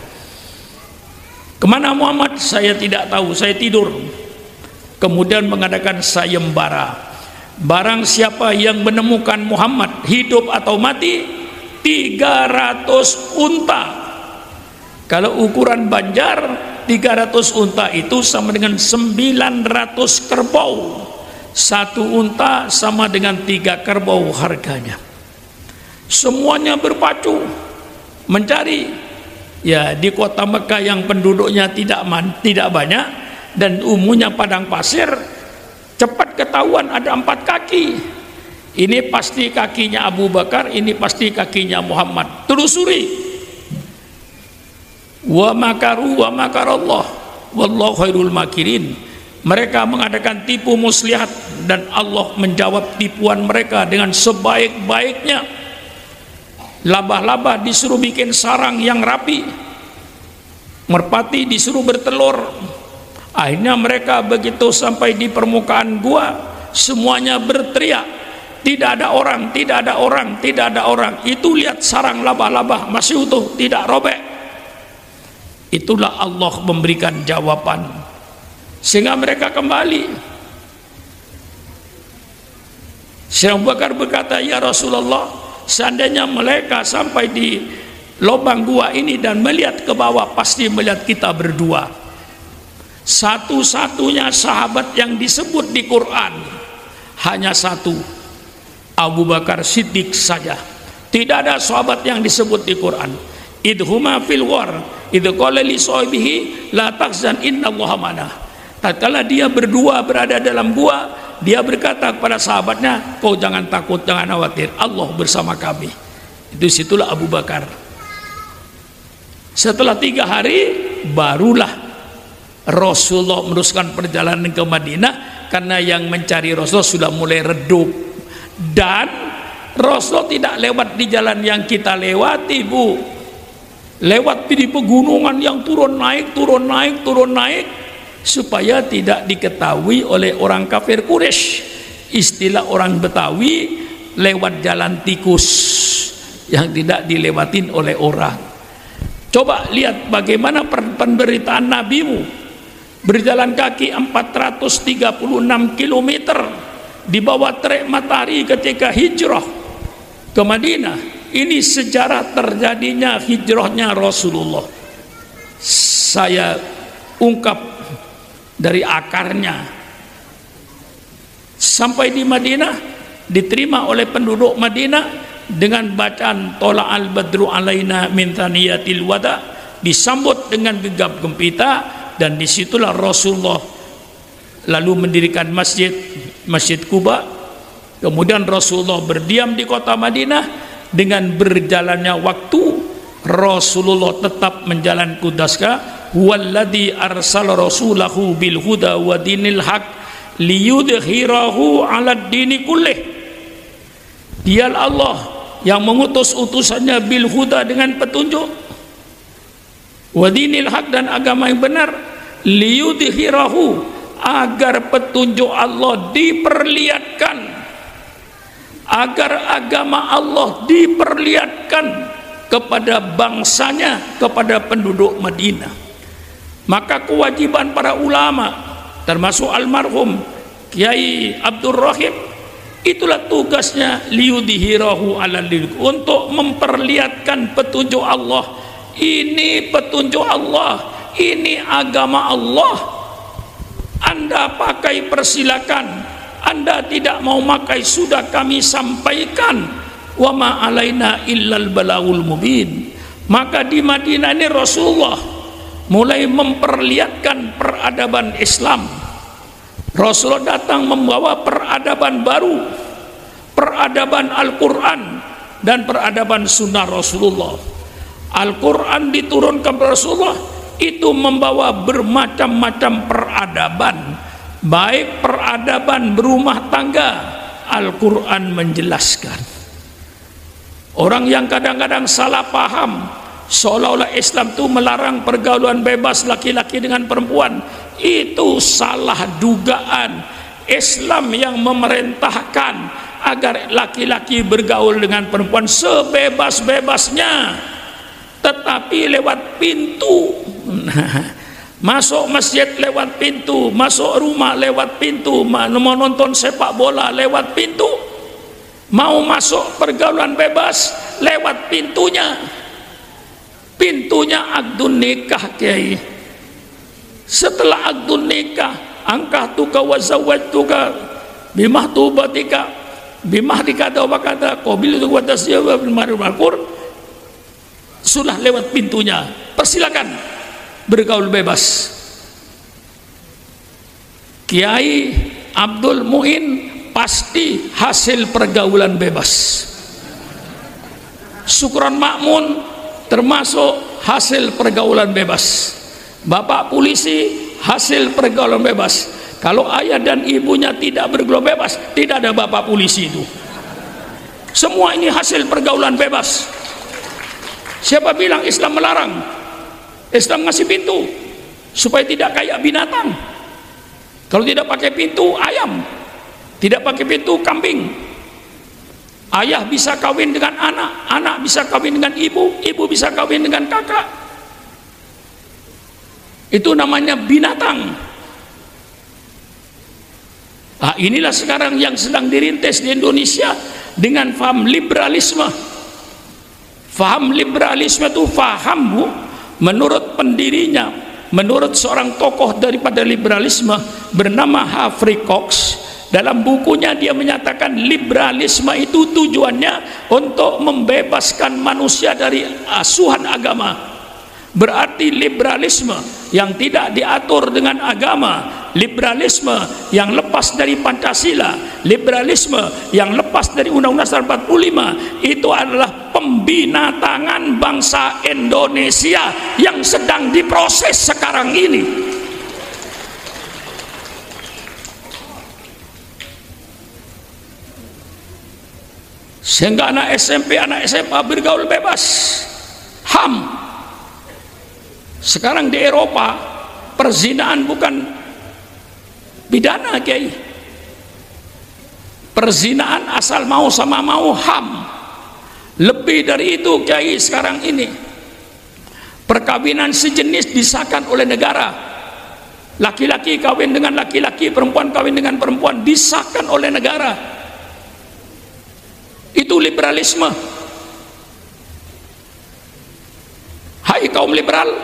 Kemana Muhammad? Saya tidak tahu, saya tidur. Kemudian mengadakan sayembara. Barang siapa yang menemukan Muhammad hidup atau mati, 300 unta. Kalau ukuran Banjar, 300 unta itu sama dengan 900 kerbau. Satu unta sama dengan 3 kerbau harganya. Semuanya berpacu mencari. Ya, di kota Mekah yang penduduknya tidak banyak dan umumnya padang pasir, cepat ketahuan ada 4 kaki. Ini pasti kakinya Abu Bakar, ini pasti kakinya Muhammad. Telusuri. Wa makaru wa makarallah wallahu khairul makirin. Mereka mengadakan tipu muslihat dan Allah menjawab tipuan mereka dengan sebaik-baiknya. Laba-laba disuruh bikin sarang yang rapi, merpati disuruh bertelur. Akhirnya mereka begitu sampai di permukaan gua, semuanya berteriak, tidak ada orang, tidak ada orang, tidak ada orang. Itu lihat sarang laba-laba masih utuh, tidak robek. Itulah Allah memberikan jawaban, sehingga mereka kembali. Syekh Abu Bakar berkata, ya Rasulullah, seandainya mereka sampai di lubang gua ini dan melihat ke bawah, pasti melihat kita berdua. Satu-satunya sahabat yang disebut di Quran hanya satu, Abu Bakar Siddiq saja. Tidak ada sahabat yang disebut di Quran. Idhuma fil war, idh qala li sahibihi la tahzan innallaha ma'ana. Tatkala dia berdua berada dalam gua, dia berkata kepada sahabatnya, kau jangan takut, jangan khawatir, Allah bersama kami. Itu situlah Abu Bakar. Setelah 3 hari barulah Rasulullah meneruskan perjalanan ke Madinah, karena yang mencari Rasulullah sudah mulai redup. Dan Rasulullah tidak lewat di jalan yang kita lewati Bu. lewat di pegunungan yang turun naik, supaya tidak diketahui oleh orang kafir Quraisy. Istilah orang Betawi, lewat jalan tikus yang tidak dilewatin oleh orang. Coba lihat bagaimana penderitaan nabimu, berjalan kaki 436 km di bawah terik matahari ketika hijrah ke Madinah. Ini sejarah terjadinya hijrahnya Rasulullah. Saya ungkap dari akarnya. Sampai di Madinah, diterima oleh penduduk Madinah dengan bacaan Tola al-Badru alaina min thaniyatil wada, disambut dengan gegap gempita, dan disitulah Rasulullah lalu mendirikan Masjid Quba. Kemudian Rasulullah berdiam di kota Madinah. Dengan berjalannya waktu, Rasulullah tetap menjalankan tugasnya. Huwallazi arsala rasulahu bil huda wa dinil haq liyudhhirahu 'alad dini kullih. Dialah Allah yang mengutus utusannya bil huda dengan petunjuk, wa dinil haq dan agama yang benar, liyudhhirahu agar petunjuk Allah diperlihatkan, agar agama Allah diperlihatkan kepada bangsanya, kepada penduduk Madinah. Maka kewajiban para ulama, termasuk almarhum Kiai Abdul Rahim, itulah tugasnya, liyudhhirahu 'alal din, untuk memperlihatkan petunjuk Allah. Ini petunjuk Allah, ini agama Allah. Anda pakai persilakan, Anda tidak mau makai sudah kami sampaikan. Wa ma alaina illal balagul mubin. Maka di Madinah ini Rasulullah mulai memperlihatkan peradaban Islam. Rasulullah datang membawa peradaban baru, peradaban Al-Quran dan peradaban sunnah Rasulullah. Al-Quran diturunkan kepada Rasulullah, itu membawa bermacam-macam peradaban, baik peradaban berumah tangga. Al-Quran menjelaskan. Orang yang kadang-kadang salah paham, seolah-olah Islam itu melarang pergaulan bebas laki-laki dengan perempuan, itu salah dugaan. Islam yang memerintahkan agar laki-laki bergaul dengan perempuan sebebas-bebasnya, tetapi lewat pintu. Masuk masjid lewat pintu, masuk rumah lewat pintu, mau nonton sepak bola lewat pintu, mau masuk pergaulan bebas lewat pintunya. Pintunya akdun nikah, Kiai. Setelah akdun nikah, angkahtuka wa zawwajtuka bimahtubatika bimahrika wa kata qabiltu wa tasyawa bil ma'ruf, sudah lewat pintunya. Persilakan bergaul bebas. Kiai Abdul Muin pasti hasil pergaulan bebas. Syukron Makmun termasuk hasil pergaulan bebas. Bapak polisi hasil pergaulan bebas. Kalau ayah dan ibunya tidak bergaul bebas, tidak ada bapak polisi itu. Semua ini hasil pergaulan bebas. Siapa bilang Islam melarang? Islam ngasih pintu supaya tidak kayak binatang. Kalau tidak pakai pintu ayam, tidak pakai pintu kambing. Ayah bisa kawin dengan anak, anak bisa kawin dengan ibu, ibu bisa kawin dengan kakak. Itu namanya binatang. Nah, inilah sekarang yang sedang dirintis di Indonesia dengan faham liberalisme. Faham liberalisme itu faham, Bu, menurut pendirinya, menurut seorang tokoh daripada liberalisme bernama Humphrey Cox. Dalam bukunya dia menyatakan liberalisme itu tujuannya untuk membebaskan manusia dari asuhan agama. Berarti liberalisme yang tidak diatur dengan agama, liberalisme yang lepas dari Pancasila, liberalisme yang lepas dari Undang-Undang 45, itu adalah pembinatangan bangsa Indonesia yang sedang diproses sekarang ini. Sehingga anak SMP, anak SMA bergaul bebas. HAM, Sekarang di Eropa perzinaan bukan pidana, Kiai. Perzinaan asal mau sama mau HAM. Lebih dari itu, Kiai, sekarang ini perkawinan sejenis disahkan oleh negara. Laki-laki kawin dengan laki-laki, perempuan kawin dengan perempuan, disahkan oleh negara. Itu liberalisme. Hai kaum liberal,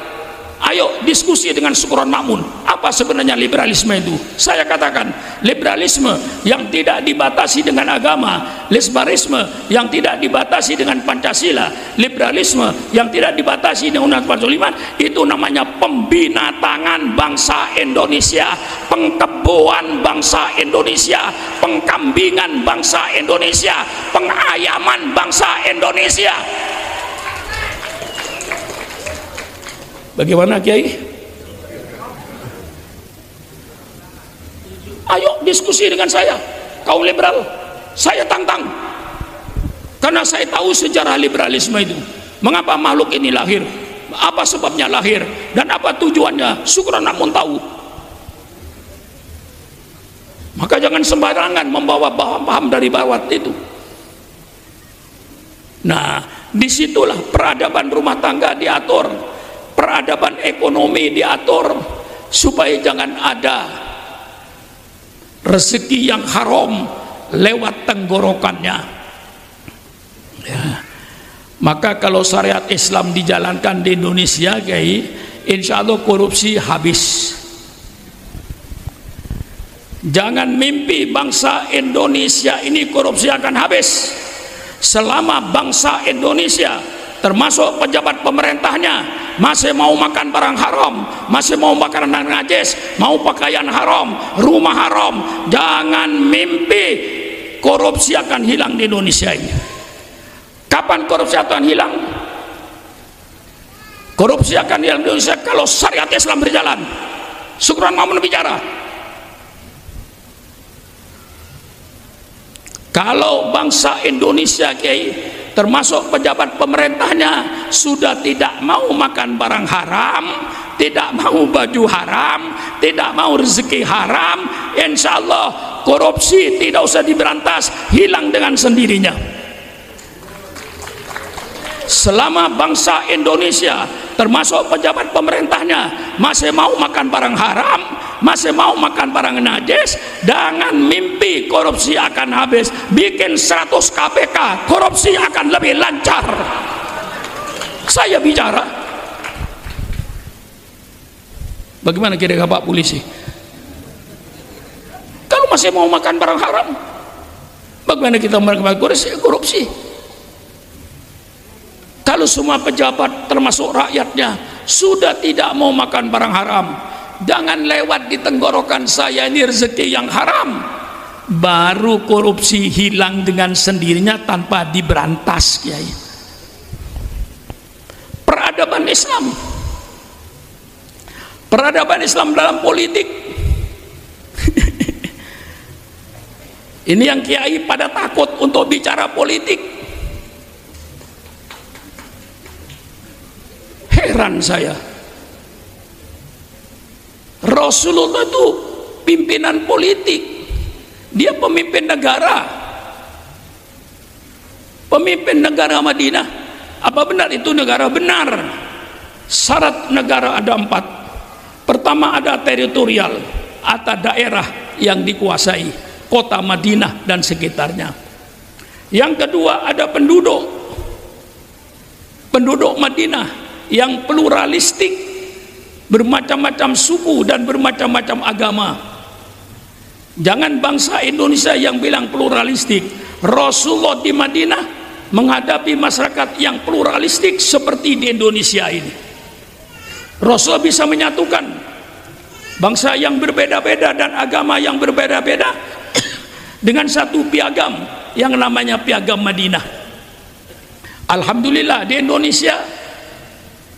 ayo diskusi dengan Syukron Makmun. Apa sebenarnya liberalisme itu? Saya katakan, liberalisme yang tidak dibatasi dengan agama, liberalisme yang tidak dibatasi dengan Pancasila, liberalisme yang tidak dibatasi dengan Undang-Undang 45, itu namanya pembinatangan bangsa Indonesia, pengkeboan bangsa Indonesia, pengkambingan bangsa Indonesia, pengayaman bangsa Indonesia. Bagaimana, Kiai? Ayo diskusi dengan saya, kaum liberal. Saya tantang, karena saya tahu sejarah liberalisme itu. Mengapa makhluk ini lahir, apa sebabnya lahir, dan apa tujuannya, Syukron Makmun tahu. Maka jangan sembarangan membawa paham-paham dari bawah itu. Nah, disitulah peradaban rumah tangga diatur, peradaban ekonomi diatur, supaya jangan ada rezeki yang haram lewat tenggorokannya. Ya. Maka kalau syariat Islam dijalankan di Indonesia, Kiai, insya Allah korupsi habis. Jangan mimpi bangsa Indonesia ini korupsi akan habis. Selama bangsa Indonesia termasuk pejabat pemerintahnya masih mau makan barang haram, masih mau makan najis, mau pakaian haram, rumah haram, jangan mimpi korupsi akan hilang di Indonesia ini. Kapan korupsi akan hilang? Korupsi akan hilang di Indonesia kalau syariat Islam berjalan. Syukron Makmun bicara, kalau bangsa Indonesia, Kiai, termasuk pejabat pemerintahnya sudah tidak mau makan barang haram, tidak mau baju haram, tidak mau rezeki haram, insya Allah korupsi tidak usah diberantas, hilang dengan sendirinya. Selama bangsa Indonesia termasuk pejabat pemerintahnya masih mau makan barang haram, masih mau makan barang najis, jangan mimpi korupsi akan habis. Bikin 100 KPK, korupsi akan lebih lancar. Saya bicara. Bagaimana kira-kira Pak Polisi? Kalau masih mau makan barang haram, bagaimana kita melakukan korupsi? Kalau semua pejabat termasuk rakyatnya sudah tidak mau makan barang haram, jangan lewat di tenggorokan saya ini rezeki yang haram, baru korupsi hilang dengan sendirinya tanpa diberantas, Kiai. Peradaban Islam, peradaban Islam dalam politik. Ini yang Kiai pada takut untuk bicara politik. Heran saya, Rasulullah itu pimpinan politik, dia pemimpin negara, pemimpin negara Madinah. Apa benar itu negara? Benar. Syarat negara ada 4. Pertama, ada teritorial atau daerah yang dikuasai, kota Madinah dan sekitarnya. Yang kedua, ada penduduk Madinah yang pluralistik, bermacam-macam suku dan bermacam-macam agama. Jangan bangsa Indonesia yang bilang pluralistik. Rasulullah di Madinah menghadapi masyarakat yang pluralistik seperti di Indonesia ini. Rasulullah bisa menyatukan bangsa yang berbeda-beda dan agama yang berbeda-beda dengan satu piagam yang namanya piagam Madinah. Alhamdulillah di Indonesia,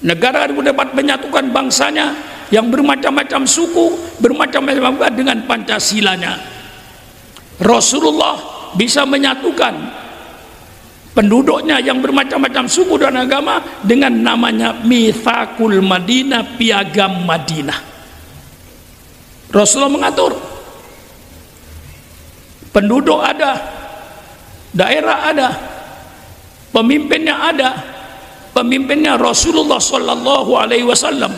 negara dapat menyatukan bangsanya yang bermacam-macam suku, bermacam-macam dengan Pancasilanya. Rasulullah bisa menyatukan penduduknya yang bermacam-macam suku dan agama dengan namanya Mitsaqul Madinah, piagam Madinah. Rasulullah mengatur, penduduk ada, daerah ada, pemimpinnya ada, pemimpinnya Rasulullah Sallallahu Alaihi Wasallam.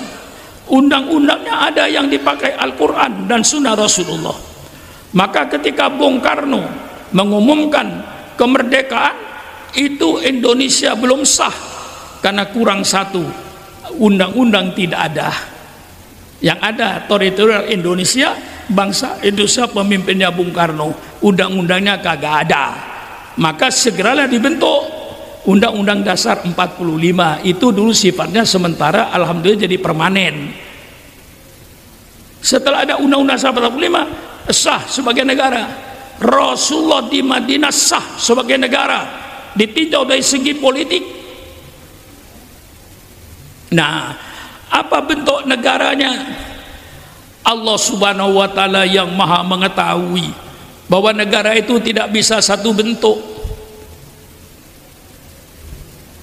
Undang-undangnya ada yang dipakai Al-Quran dan Sunnah Rasulullah. Maka ketika Bung Karno mengumumkan kemerdekaan, itu Indonesia belum sah karena kurang satu, undang-undang tidak ada. Yang ada teritorial Indonesia, bangsa Indonesia, pemimpinnya Bung Karno, undang-undangnya kagak ada. Maka segeralah dibentuk Undang-Undang Dasar 45. Itu dulu sifatnya sementara, alhamdulillah jadi permanen. Setelah ada Undang-Undang Dasar 45, sah sebagai negara. Rasulullah di Madinah sah sebagai negara, ditinjau dari segi politik. Nah, apa bentuk negaranya? Allah Subhanahu wa Ta'ala yang maha mengetahui bahwa negara itu tidak bisa satu bentuk.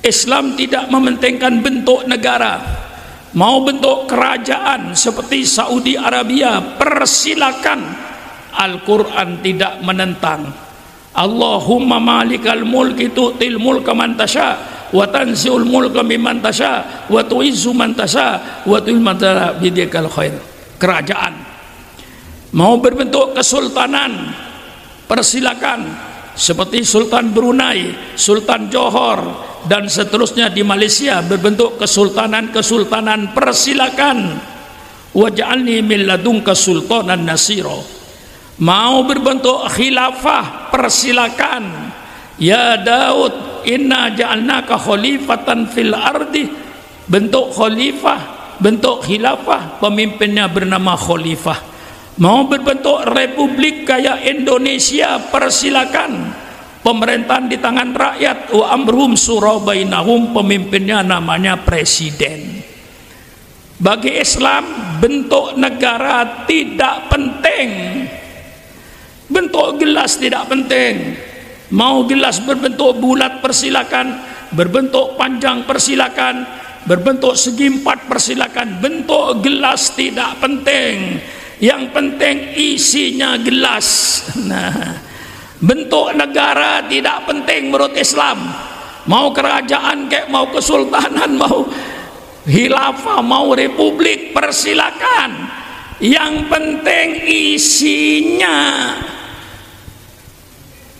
Islam tidak mementingkan bentuk negara. Mau bentuk kerajaan seperti Saudi Arabia, persilakan. Al-Quran tidak menentang. Allahumma malikal mulki tu'til mulka man tasha wa tanzi'ul mulka mimman tasha wa tu'izzu man tasha wa tu'izzu man tasha biyadikal khair. Kerajaan mau berbentuk kesultanan, persilakan, seperti Sultan Brunei, Sultan Johor dan seterusnya di Malaysia berbentuk kesultanan, persilakan. Waj'alni min ladunka sultanan nasira. Mau berbentuk khilafah, persilakan. Ya Daud, inna ja'alnaka khalifatan fil ardi. Bentuk khalifah, bentuk khilafah, pemimpinnya bernama khalifah. Mau berbentuk republik kayak Indonesia, persilakan. Pemerintahan di tangan rakyat, wa amruhum syura bainahum, pemimpinnya namanya presiden. Bagi Islam, bentuk negara tidak penting. Bentuk gelas tidak penting. Mau gelas berbentuk bulat persilakan, berbentuk panjang persilakan, berbentuk segi empat persilakan. Bentuk gelas tidak penting. Yang penting isinya gelas. Nah, bentuk negara tidak penting menurut Islam. Mau kerajaan kayak mau kesultanan, mau khilafah, mau republik, persilakan. Yang penting isinya.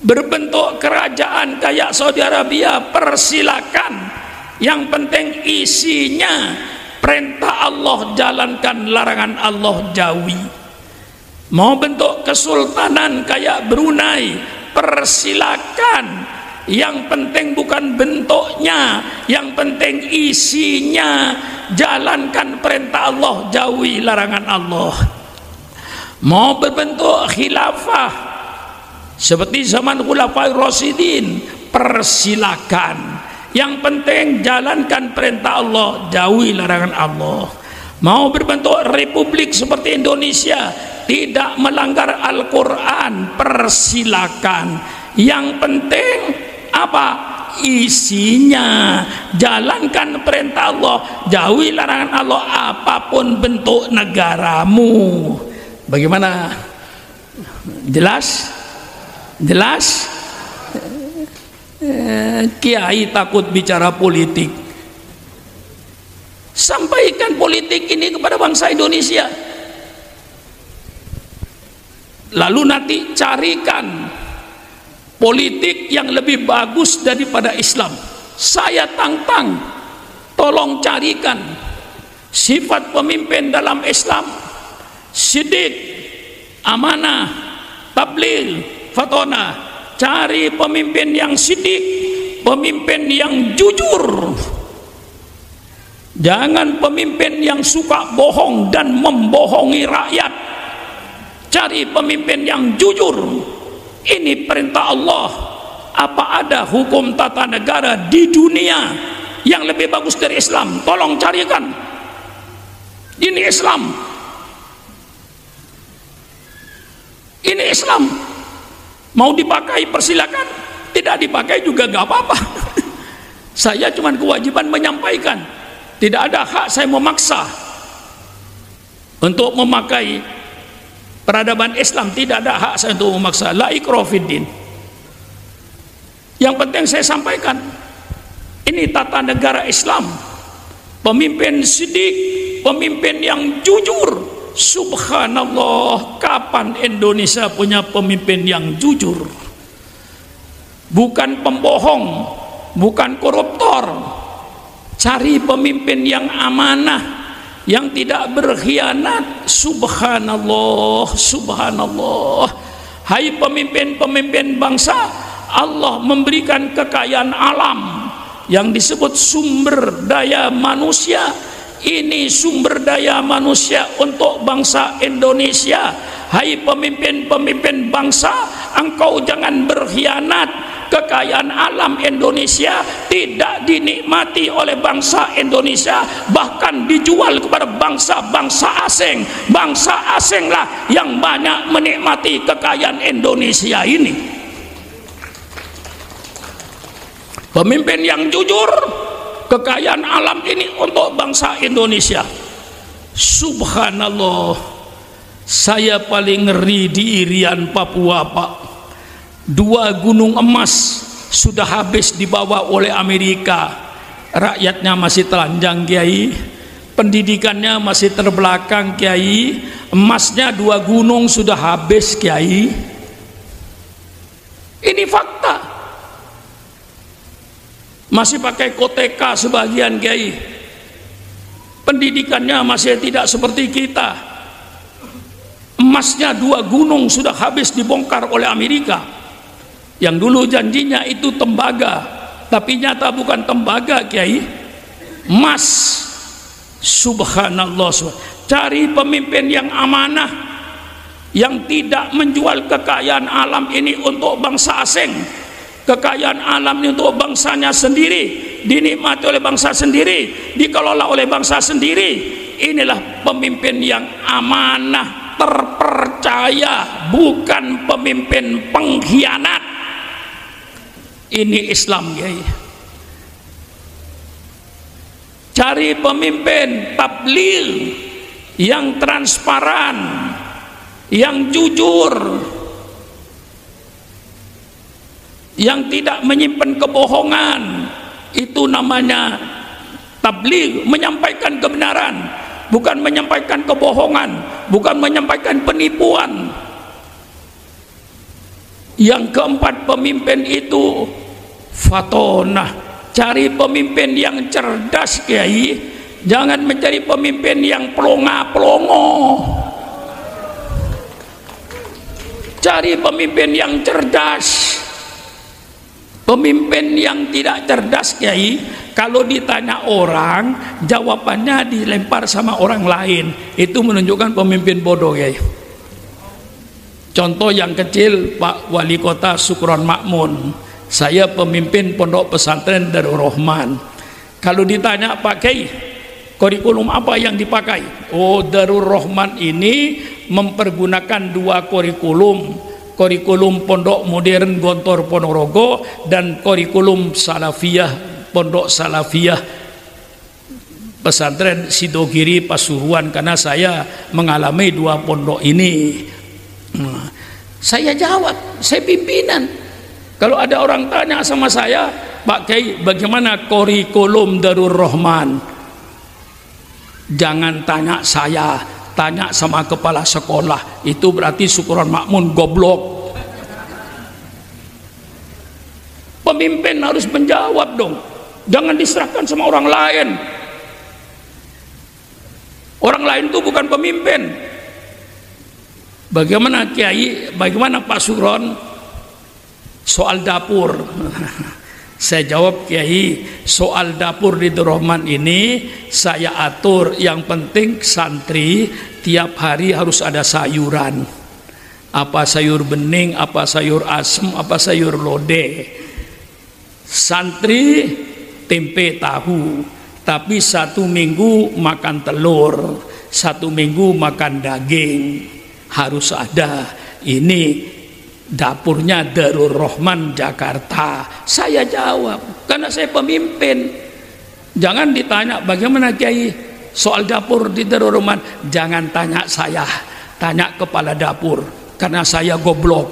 Berbentuk kerajaan kayak Saudi Arabia, persilakan. Yang penting isinya. Perintah Allah jalankan, larangan Allah jauhi. Mau bentuk kesultanan kayak Brunei, persilakan. Yang penting bukan bentuknya, yang penting isinya. Jalankan perintah Allah, jauhi larangan Allah. Mau berbentuk khilafah seperti zaman Khulafaur Rasyidin, persilakan. Yang penting jalankan perintah Allah, jauhi larangan Allah. Mau berbentuk republik seperti Indonesia, tidak melanggar Al-Quran, persilakan. Yang penting apa? Isinya. Jalankan perintah Allah, jauhi larangan Allah, apapun bentuk negaramu. Bagaimana? Jelas? Jelas? Kiai takut bicara politik. Sampaikan politik ini kepada bangsa Indonesia. Lalu nanti carikan politik yang lebih bagus daripada Islam. Saya tantang, tolong carikan sifat pemimpin dalam Islam: sidik, amanah, tabligh, fatona. Cari pemimpin yang sidik, pemimpin yang jujur. Jangan pemimpin yang suka bohong dan membohongi rakyat. Cari pemimpin yang jujur. Ini perintah Allah. Apa ada hukum tata negara di dunia yang lebih bagus dari Islam? Tolong carikan. Ini Islam. Ini Islam. Mau dipakai persilakan. tidak dipakai juga gak apa-apa. Saya cuma kewajiban menyampaikan, tidak ada hak saya memaksa untuk memakai peradaban Islam, tidak ada hak saya untuk memaksa. La ikraha fiddin. Yang penting saya sampaikan, ini tata negara Islam, pemimpin sidik, pemimpin yang jujur. Subhanallah, kapan Indonesia punya pemimpin yang jujur, bukan pembohong, bukan koruptor. Cari pemimpin yang amanah, yang tidak berkhianat. Subhanallah, subhanallah. Hai pemimpin-pemimpin bangsa, Allah memberikan kekayaan alam yang disebut sumber daya manusia. Ini sumber daya manusia untuk bangsa Indonesia. Hai pemimpin-pemimpin bangsa, engkau jangan berkhianat. Kekayaan alam Indonesia tidak dinikmati oleh bangsa Indonesia, bahkan dijual kepada bangsa-bangsa asing. Bangsa asinglah yang banyak menikmati kekayaan Indonesia ini. Pemimpin yang jujur, kekayaan alam ini untuk bangsa Indonesia. Subhanallah, saya paling ngeri di Irian, Papua, Pak. 2 gunung emas sudah habis dibawa oleh Amerika. Rakyatnya masih telanjang, Kiai. Pendidikannya masih terbelakang, Kiai. Emasnya 2 gunung sudah habis, Kiai. Ini fakta. Masih pakai koteka sebagian, Kiai. Pendidikannya masih tidak seperti kita. Emasnya 2 gunung sudah habis dibongkar oleh Amerika. Yang dulu janjinya itu tembaga, tapi nyata bukan tembaga, Kiai. Emas. Subhanallah. Cari pemimpin yang amanah, yang tidak menjual kekayaan alam ini untuk bangsa asing. Kekayaan alam ini untuk bangsanya sendiri, dinikmati oleh bangsa sendiri, dikelola oleh bangsa sendiri. Inilah pemimpin yang amanah, terpercaya, bukan pemimpin pengkhianat. Ini Islam, Kiai. Cari pemimpin tabligh yang transparan, yang jujur, yang tidak menyimpan kebohongan. Itu namanya tabligh, menyampaikan kebenaran, bukan menyampaikan kebohongan, bukan menyampaikan penipuan. Yang keempat, pemimpin itu fatonah. Cari pemimpin yang cerdas, Kiai. Jangan mencari pemimpin yang pelongo-pelongo. Cari pemimpin yang cerdas. Pemimpin yang tidak cerdas, Kiai, kalau ditanya orang, jawabannya dilempar sama orang lain. Itu menunjukkan pemimpin bodoh, Kiai. Contoh yang kecil, Pak Wali Kota Sukron Makmun. Saya pemimpin pondok pesantren Darul Rahman. Kalau ditanya, Pak Kiai, kurikulum apa yang dipakai? Oh, Darul Rahman ini mempergunakan 2 kurikulum. Kurikulum Pondok Modern Gontor Ponorogo dan kurikulum Salafiyah Pondok Salafiyah Pesantren Sidogiri Pasuruan, karena saya mengalami 2 pondok ini. Saya jawab, saya pimpinan. Kalau ada orang tanya sama saya, Pak Kiai, bagaimana kurikulum Darul Rahman? Jangan tanya saya, tanya sama kepala sekolah. Itu berarti Sukron Makmun goblok. Pemimpin harus menjawab dong, jangan diserahkan sama orang lain. Orang lain itu bukan pemimpin. Bagaimana Kiai, bagaimana Pak Sukron soal dapur? Saya jawab, Kiai, soal dapur di Darul Rahman ini saya atur. Yang penting santri tiap hari harus ada sayuran. Apa sayur bening, apa sayur asem, apa sayur lodeh. Santri tempe tahu, tapi 1 minggu makan telur, 1 minggu makan daging. Harus ada. Ini Dapurnya Darul Rahman Jakarta. Saya jawab karena saya pemimpin. Jangan ditanya bagaimana Kiai soal dapur di Darul Rahman. Jangan tanya saya, tanya kepala dapur karena saya goblok.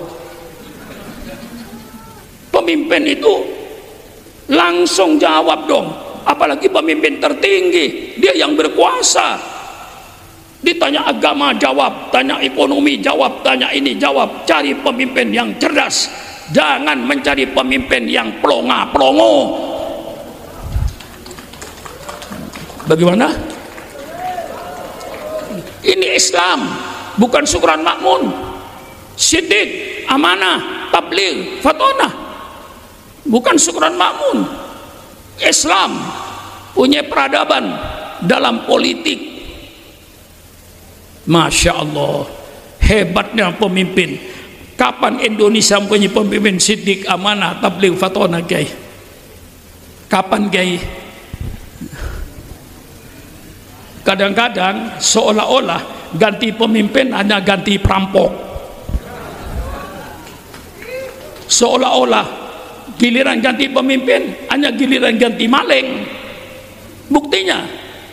Pemimpin itu langsung jawab dong, apalagi pemimpin tertinggi, dia yang berkuasa. Ditanya agama jawab, tanya ekonomi jawab, tanya ini jawab. Cari pemimpin yang cerdas, jangan mencari pemimpin yang pelongo. Bagaimana? Ini Islam, bukan syukran makmun, siddiq, amanah, tabligh, fatonah, bukan syukran makmun. Islam punya peradaban dalam politik. Masya Allah, hebatnya pemimpin. Kapan Indonesia punya pemimpin siddiq, amanah, tabligh, fatonah, Kiai? Kapan, Kiai? Kadang-kadang seolah-olah ganti pemimpin hanya ganti perampok. Seolah-olah giliran ganti pemimpin hanya giliran ganti maling. Buktinya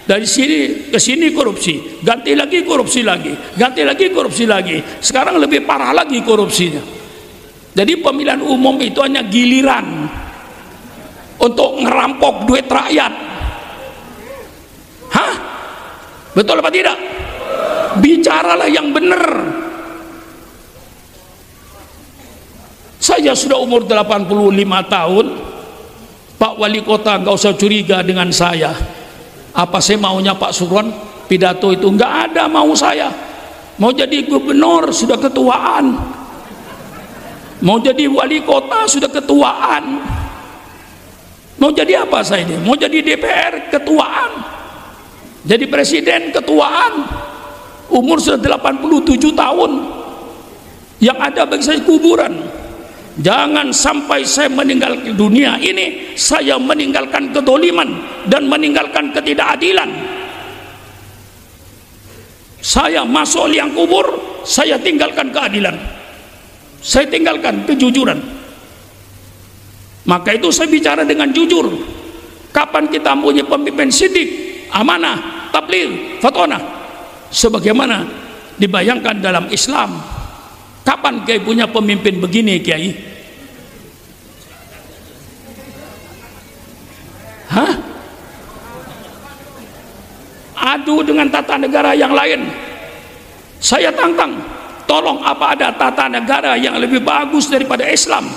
dari sini ke sini korupsi, ganti lagi korupsi lagi, ganti lagi korupsi lagi. Sekarang lebih parah lagi korupsinya. Jadi pemilihan umum itu hanya giliran untuk ngerampok duit rakyat. Hah? Betul apa tidak? Bicaralah yang benar. Saya sudah umur 85 tahun. Pak Wali Kota nggak usah curiga dengan saya. Apa saya maunya Pak Sukron pidato itu? Nggak ada mau saya. Mau jadi gubernur sudah ketuaan, mau jadi wali kota sudah ketuaan, mau jadi apa saya ini? Mau jadi DPR ketuaan, jadi presiden ketuaan. Umur sudah 87 tahun. Yang ada bagi saya kuburan. Jangan sampai saya meninggalkan dunia ini, saya meninggalkan kedoliman dan meninggalkan ketidakadilan. Saya masuk liang kubur, saya tinggalkan keadilan, saya tinggalkan kejujuran. Maka itu saya bicara dengan jujur. Kapan kita punya pemimpin siddiq, amanah, tabligh, fatonah, sebagaimana dibayangkan dalam Islam? Kapan Kiai punya pemimpin begini, Kiai? Hah? Adu dengan tata negara yang lain. Saya tantang, tolong apa ada tata negara yang lebih bagus daripada Islam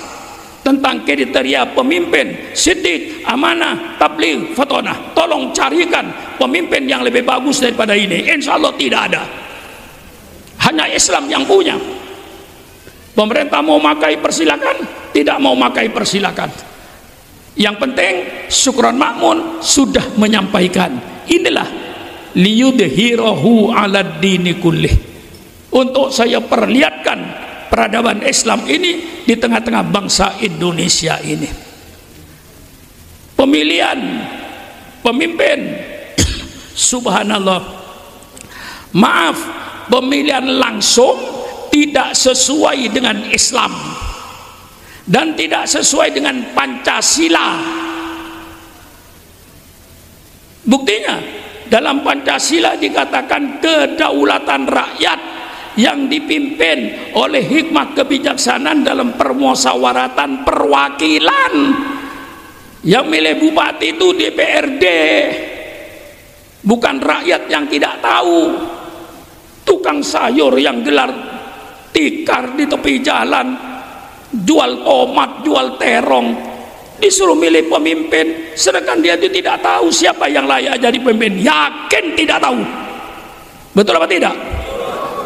tentang kriteria pemimpin siddiq, amanah, tabligh, fatonah? Tolong carikan pemimpin yang lebih bagus daripada ini. Insya Allah tidak ada. Hanya Islam yang punya. Pemerintah mau makai persilakan, tidak mau makai persilakan. Yang penting syukran makmun sudah menyampaikan, inilah liyudhirahu ala dini kullih, untuk saya perlihatkan peradaban Islam ini di tengah-tengah bangsa Indonesia ini. Pemilihan pemimpin subhanallah, maaf, pemilihan langsung tidak sesuai dengan Islam dan tidak sesuai dengan Pancasila. Buktinya dalam Pancasila dikatakan kedaulatan rakyat yang dipimpin oleh hikmah kebijaksanaan dalam permusyawaratan perwakilan. Yang milih bupati itu DPRD, bukan rakyat yang tidak tahu. Tukang sayur yang gelar tikar di tepi jalan, jual tomat, jual terong, disuruh milih pemimpin, sedangkan dia itu tidak tahu siapa yang layak jadi pemimpin. Yakin tidak tahu? Betul apa tidak?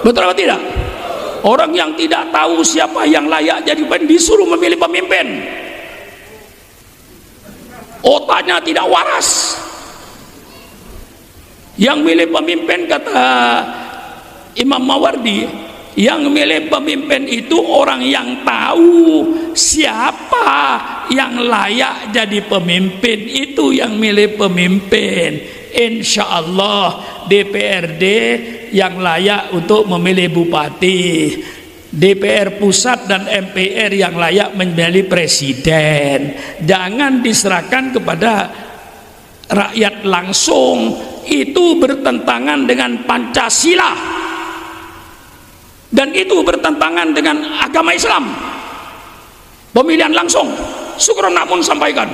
Betul apa tidak? Orang yang tidak tahu siapa yang layak jadi pemimpin disuruh memilih pemimpin, otaknya tidak waras. Yang milih pemimpin, kata Imam Mawardi, yang milih pemimpin itu orang yang tahu siapa yang layak jadi pemimpin, itu yang milih pemimpin. Insya Allah DPRD yang layak untuk memilih bupati, DPR pusat dan MPR yang layak menjadi presiden. Jangan diserahkan kepada rakyat langsung. Itu bertentangan dengan Pancasila dan itu bertentangan dengan agama Islam. Pemilihan langsung. Syukur namun sampaikan,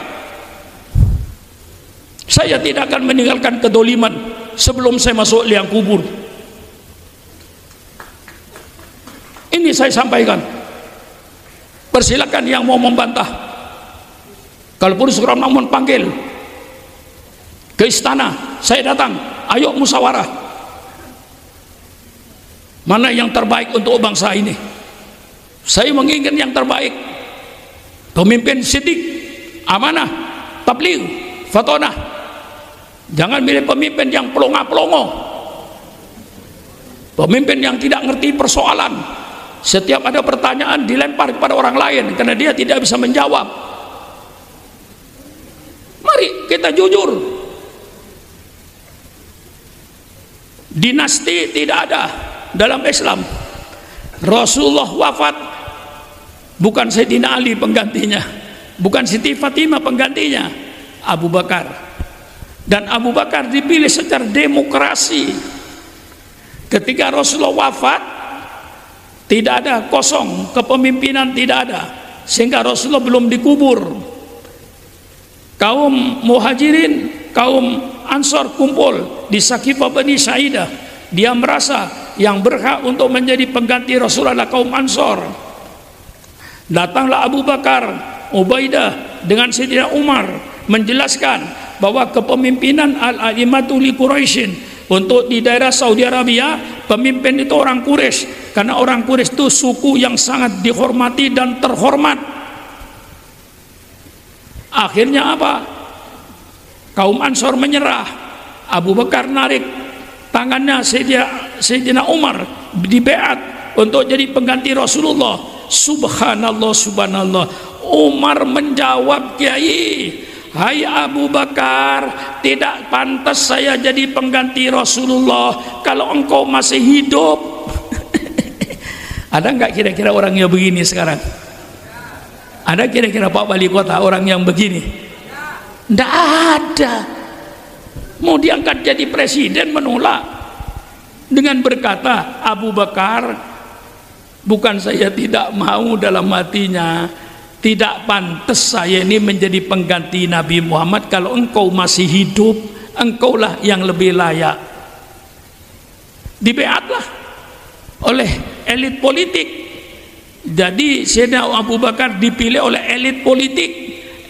saya tidak akan meninggalkan kedoliman sebelum saya masuk liang kubur. Ini saya sampaikan. Persilakan yang mau membantah. Kalaupun Syukur namun panggil ke istana, saya datang. Ayo musyawarah. Mana yang terbaik untuk bangsa ini? Saya menginginkan yang terbaik. Pemimpin sidik, amanah, tabligh, fatonah. Jangan milih pemimpin yang pelongo-pelongo, pemimpin yang tidak ngerti persoalan. Setiap ada pertanyaan dilempar kepada orang lain karena dia tidak bisa menjawab. Mari kita jujur. Dinasti tidak ada dalam Islam. Rasulullah wafat, bukan Sayyidina Ali penggantinya, bukan Siti Fatimah penggantinya, Abu Bakar. Dan Abu Bakar dipilih secara demokrasi. Ketika Rasulullah wafat, tidak ada kosong, kepemimpinan tidak ada, sehingga Rasulullah belum dikubur. Kaum Muhajirin, kaum Ansor kumpul di Saqifah Bani Sa'idah. Dia merasa yang berhak untuk menjadi pengganti Rasulullah adalah kaum Ansor. Datanglah Abu Bakar, Ubaidah dengan Sayyidina Umar menjelaskan bahwa kepemimpinan al-a'imatu li Quraisyin untuk di daerah Saudi Arabia, pemimpin itu orang Quraisy, karena orang Quraisy itu suku yang sangat dihormati dan terhormat. Akhirnya apa? Kaum Ansor menyerah. Abu Bakar narik tangannya Sayyidina Umar, dibeat untuk jadi pengganti Rasulullah. Subhanallah, subhanallah. Umar menjawab, Kiai, hai Abu Bakar, tidak pantas saya jadi pengganti Rasulullah kalau engkau masih hidup. Ada nggak kira-kira orang yang begini sekarang? Ada kira-kira Pak Wali Kota orang yang begini? Nggak ada. Mau diangkat jadi presiden menolak dengan berkata, Abu Bakar, bukan saya tidak mau dalam hatinya, tidak pantas saya ini menjadi pengganti Nabi Muhammad. Kalau engkau masih hidup, engkaulah yang lebih layak. Dibeatlah oleh elit politik. Jadi Sayyidina Abu Bakar dipilih oleh elit politik.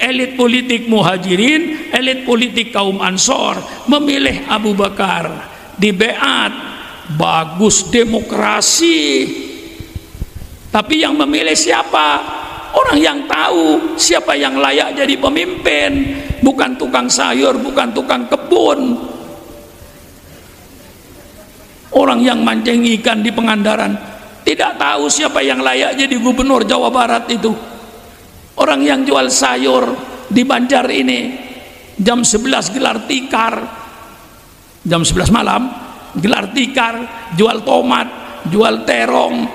Elit politik Muhajirin, elit politik kaum Ansor memilih Abu Bakar. Dibeat. Bagus, demokrasi. Tapi yang memilih siapa? Orang yang tahu siapa yang layak jadi pemimpin, bukan tukang sayur, bukan tukang kebun. Orang yang mancing ikan di Pangandaran tidak tahu siapa yang layak jadi gubernur Jawa Barat itu. Orang yang jual sayur di Banjar ini jam 11 gelar tikar, jam 11 malam gelar tikar, jual tomat, jual terong.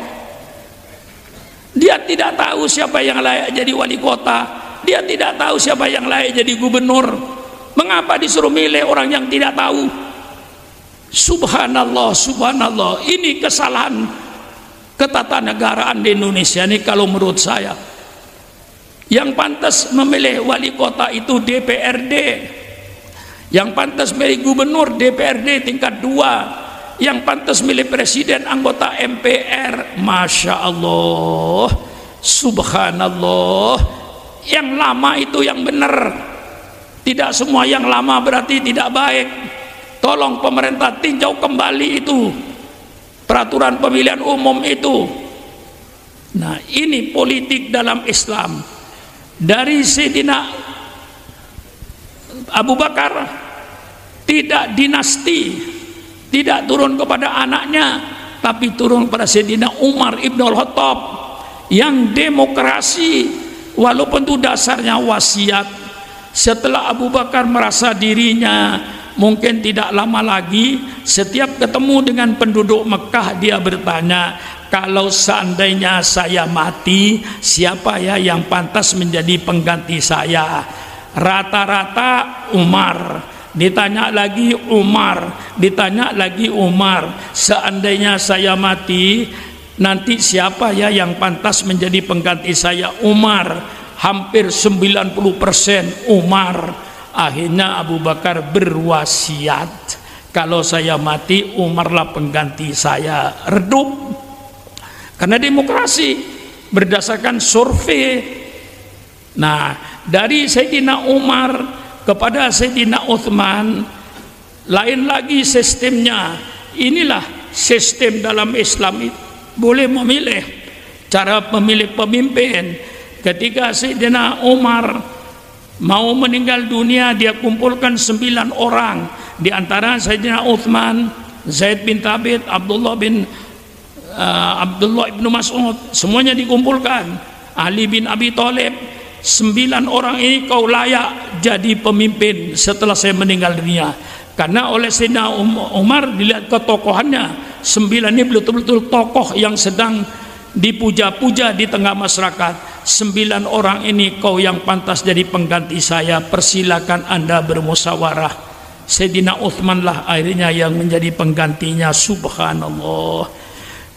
Dia tidak tahu siapa yang layak jadi wali kota. Dia tidak tahu siapa yang layak jadi gubernur. Mengapa disuruh milih orang yang tidak tahu? Subhanallah, subhanallah. Ini kesalahan ketatanegaraan di Indonesia ini kalau menurut saya. Yang pantas memilih wali kota itu DPRD. Yang pantas milih gubernur DPRD tingkat 2. Yang pantas milih presiden anggota MPR. Masya Allah, subhanallah. Yang lama itu yang benar. Tidak semua yang lama berarti tidak baik. Tolong pemerintah tinjau kembali itu peraturan pemilihan umum itu. Nah, ini politik dalam Islam. Dari Sayyidina Abu Bakar tidak dinasti, tidak turun kepada anaknya, tapi turun pada Sayyidina Umar Ibn Al-Khattab yang demokrasi, walaupun itu dasarnya wasiat. Setelah Abu Bakar merasa dirinya mungkin tidak lama lagi, setiap ketemu dengan penduduk Mekah dia bertanya, kalau seandainya saya mati, siapa ya yang pantas menjadi pengganti saya? Rata-rata Umar. Ditanya lagi Umar, ditanya lagi Umar. Seandainya saya mati, nanti siapa ya yang pantas menjadi pengganti saya? Umar. Hampir 90% Umar. Akhirnya Abu Bakar berwasiat, kalau saya mati Umarlah pengganti saya. Redup. Karena demokrasi berdasarkan survei. Nah, dari Sayyidina Umar kepada Sayyidina Uthman lain lagi sistemnya. Inilah sistem dalam Islam. Boleh memilih cara memilih pemimpin. Ketika Sayyidina Umar mau meninggal dunia, dia kumpulkan 9 orang. Di antara Sayyidina Uthman, Zaid bin Thabit, Abdullah bin Mas'ud, semuanya dikumpulkan. Ali bin Abi Thalib. 9 orang ini kau layak jadi pemimpin setelah saya meninggal dunia. Karena oleh Sayyidina Umar dilihat ketokohannya, 9 ini betul-betul tokoh yang sedang dipuja-puja di tengah masyarakat. 9 orang ini kau yang pantas jadi pengganti saya, persilakan Anda bermusyawarah. Sayyidina Uthman lah akhirnya yang menjadi penggantinya. Subhanallah.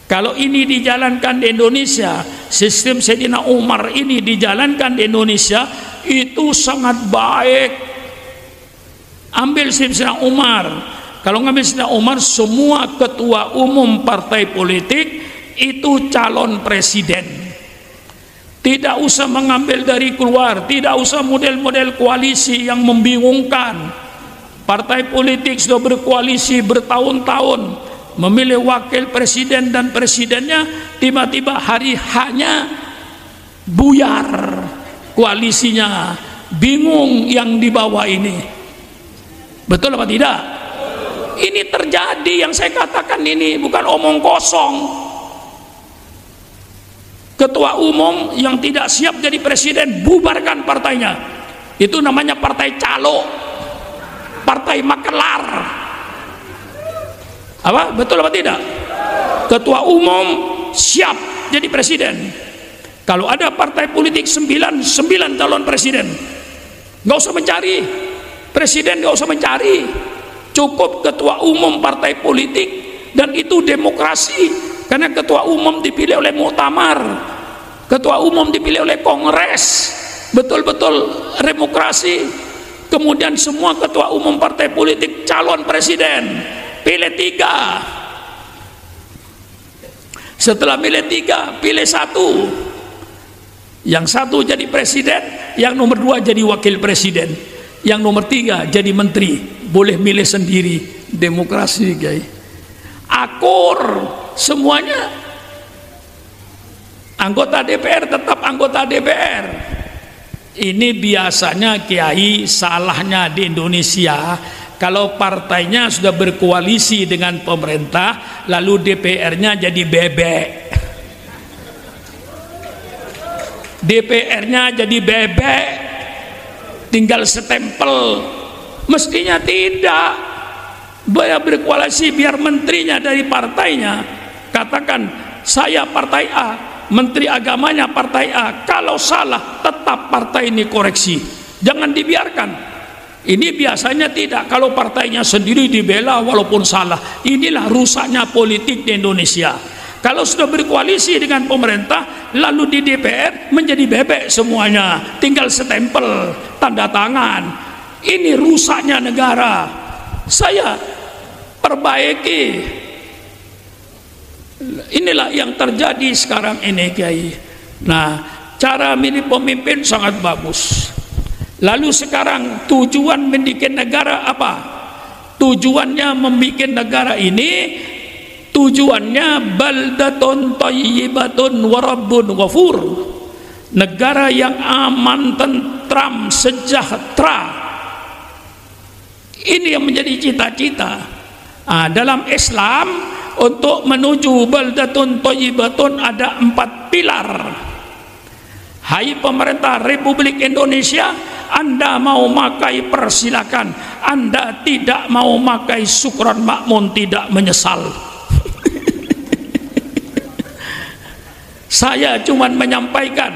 Kalau ini dijalankan di Indonesia, sistem Sayyidina Umar ini dijalankan di Indonesia, itu sangat baik. Ambil Sayyidina Umar. Kalau ngambil Sayyidina Umar, semua ketua umum partai politik itu calon presiden. Tidak usah mengambil dari keluar, tidak usah model-model koalisi yang membingungkan. Partai politik sudah berkoalisi bertahun-tahun, memilih wakil presiden dan presidennya, tiba-tiba hari hanya buyar koalisinya, bingung yang di bawah ini. Betul apa tidak? Ini terjadi, yang saya katakan ini bukan omong kosong. Ketua umum yang tidak siap jadi presiden, bubarkan partainya. Itu namanya partai calo, partai makelar. Apa? Betul apa tidak? Ketua umum siap jadi presiden. Kalau ada partai politik 9 calon presiden, nggak usah mencari presiden, nggak usah mencari, cukup ketua umum partai politik. Dan itu demokrasi, karena ketua umum dipilih oleh muktamar, ketua umum dipilih oleh kongres. Betul-betul demokrasi. Kemudian semua ketua umum partai politik calon presiden, pilih 3. Setelah pilih 3, pilih 1. Yang 1 jadi presiden, yang nomor 2 jadi wakil presiden, yang nomor 3 jadi menteri. Boleh milih sendiri. Demokrasi, guys. Akur semuanya. Anggota DPR tetap anggota DPR. Ini biasanya kiai salahnya di Indonesia, kalau partainya sudah berkoalisi dengan pemerintah, lalu DPR-nya jadi bebek. DPR-nya jadi bebek, tinggal stempel. Mestinya tidak. Biar berkoalisi, biar menterinya dari partainya. Katakan, saya partai A, menteri agamanya partai A. Kalau salah, tetap partai ini koreksi. Jangan dibiarkan. Ini biasanya tidak, kalau partainya sendiri dibela walaupun salah. Inilah rusaknya politik di Indonesia. Kalau sudah berkoalisi dengan pemerintah, lalu di DPR menjadi bebek semuanya, tinggal stempel, tanda tangan. Ini rusaknya negara. Saya perbaiki. Inilah yang terjadi sekarang ini, Kiai. Nah, cara milih pemimpin sangat bagus. Lalu sekarang tujuan mendidik negara apa? Tujuannya membuat negara ini, tujuannya baldatun thayyibatun wa rabbun ghafur. Negara yang aman, tentram, sejahtera. Ini yang menjadi cita-cita. Dalam Islam, untuk menuju baldatun thayyibatun ada 4 pilar. Hai pemerintah Republik Indonesia, Anda mau makai persilakan, Anda tidak mau makai syukran makmun, tidak menyesal. Saya cuma menyampaikan,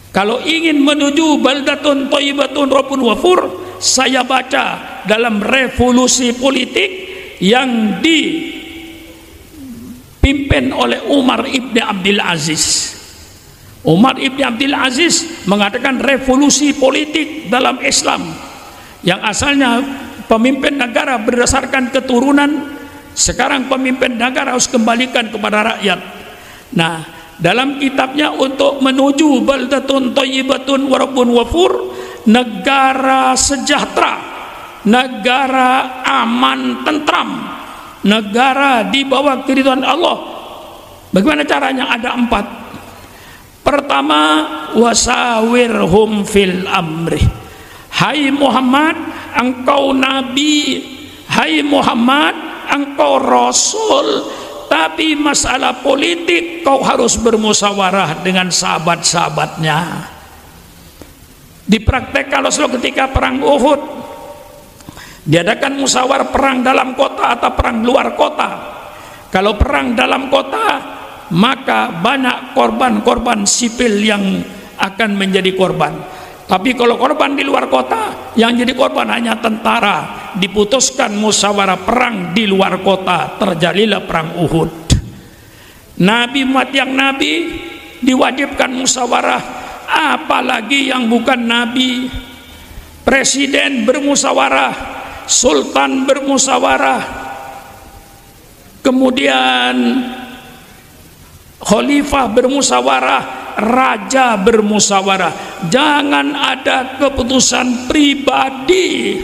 kalau ingin menuju baldatun thayyibatun rabbun ghafur, saya baca dalam revolusi politik yang dipimpin oleh Umar ibn Abdul Aziz. Umar ibn Abdul Aziz mengatakan revolusi politik dalam Islam yang asalnya pemimpin negara berdasarkan keturunan, sekarang pemimpin negara harus kembalikan kepada rakyat. Nah, dalam kitabnya untuk menuju baldatun thayyibatun wa rabbun ghafur, negara sejahtera, negara aman tentram, negara di bawah keridhaan Allah. Bagaimana caranya? Ada 4. Pertama, wasawirhum fil amri. Hai Muhammad, engkau nabi. Hai Muhammad, engkau rasul. Tapi masalah politik kau harus bermusyawarah dengan sahabat-sahabatnya. Dipraktekkan Rasulullah ketika perang Uhud. Diadakan musyawarah perang dalam kota atau perang luar kota. Kalau perang dalam kota, maka banyak korban-korban sipil yang akan menjadi korban. Tapi kalau korban di luar kota, yang jadi korban hanya tentara. Diputuskan musyawarah perang di luar kota, terjadilah perang Uhud. Nabi umat yang nabi diwajibkan musyawarah, apalagi yang bukan nabi. Presiden bermusyawarah, sultan bermusyawarah, kemudian khalifah bermusyawarah, raja bermusyawarah. Jangan ada keputusan pribadi,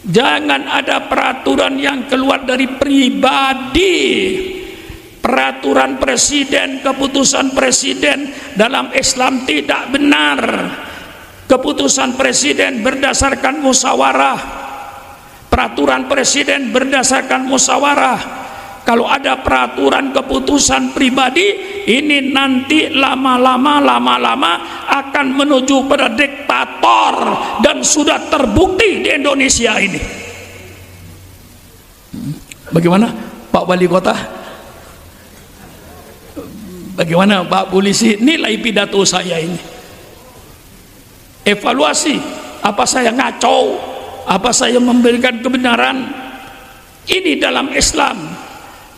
jangan ada peraturan yang keluar dari pribadi. Peraturan presiden, keputusan presiden dalam Islam tidak benar. Keputusan presiden berdasarkan musyawarah, peraturan presiden berdasarkan musyawarah. Kalau ada peraturan keputusan pribadi, ini nanti lama-lama akan menuju pada diktator, dan sudah terbukti di Indonesia ini. Bagaimana Pak Wali Kota? Bagaimana Pak Polisi? Nilai pidato saya ini. Evaluasi, apa saya ngacau? Apa saya memberikan kebenaran? Ini dalam Islam.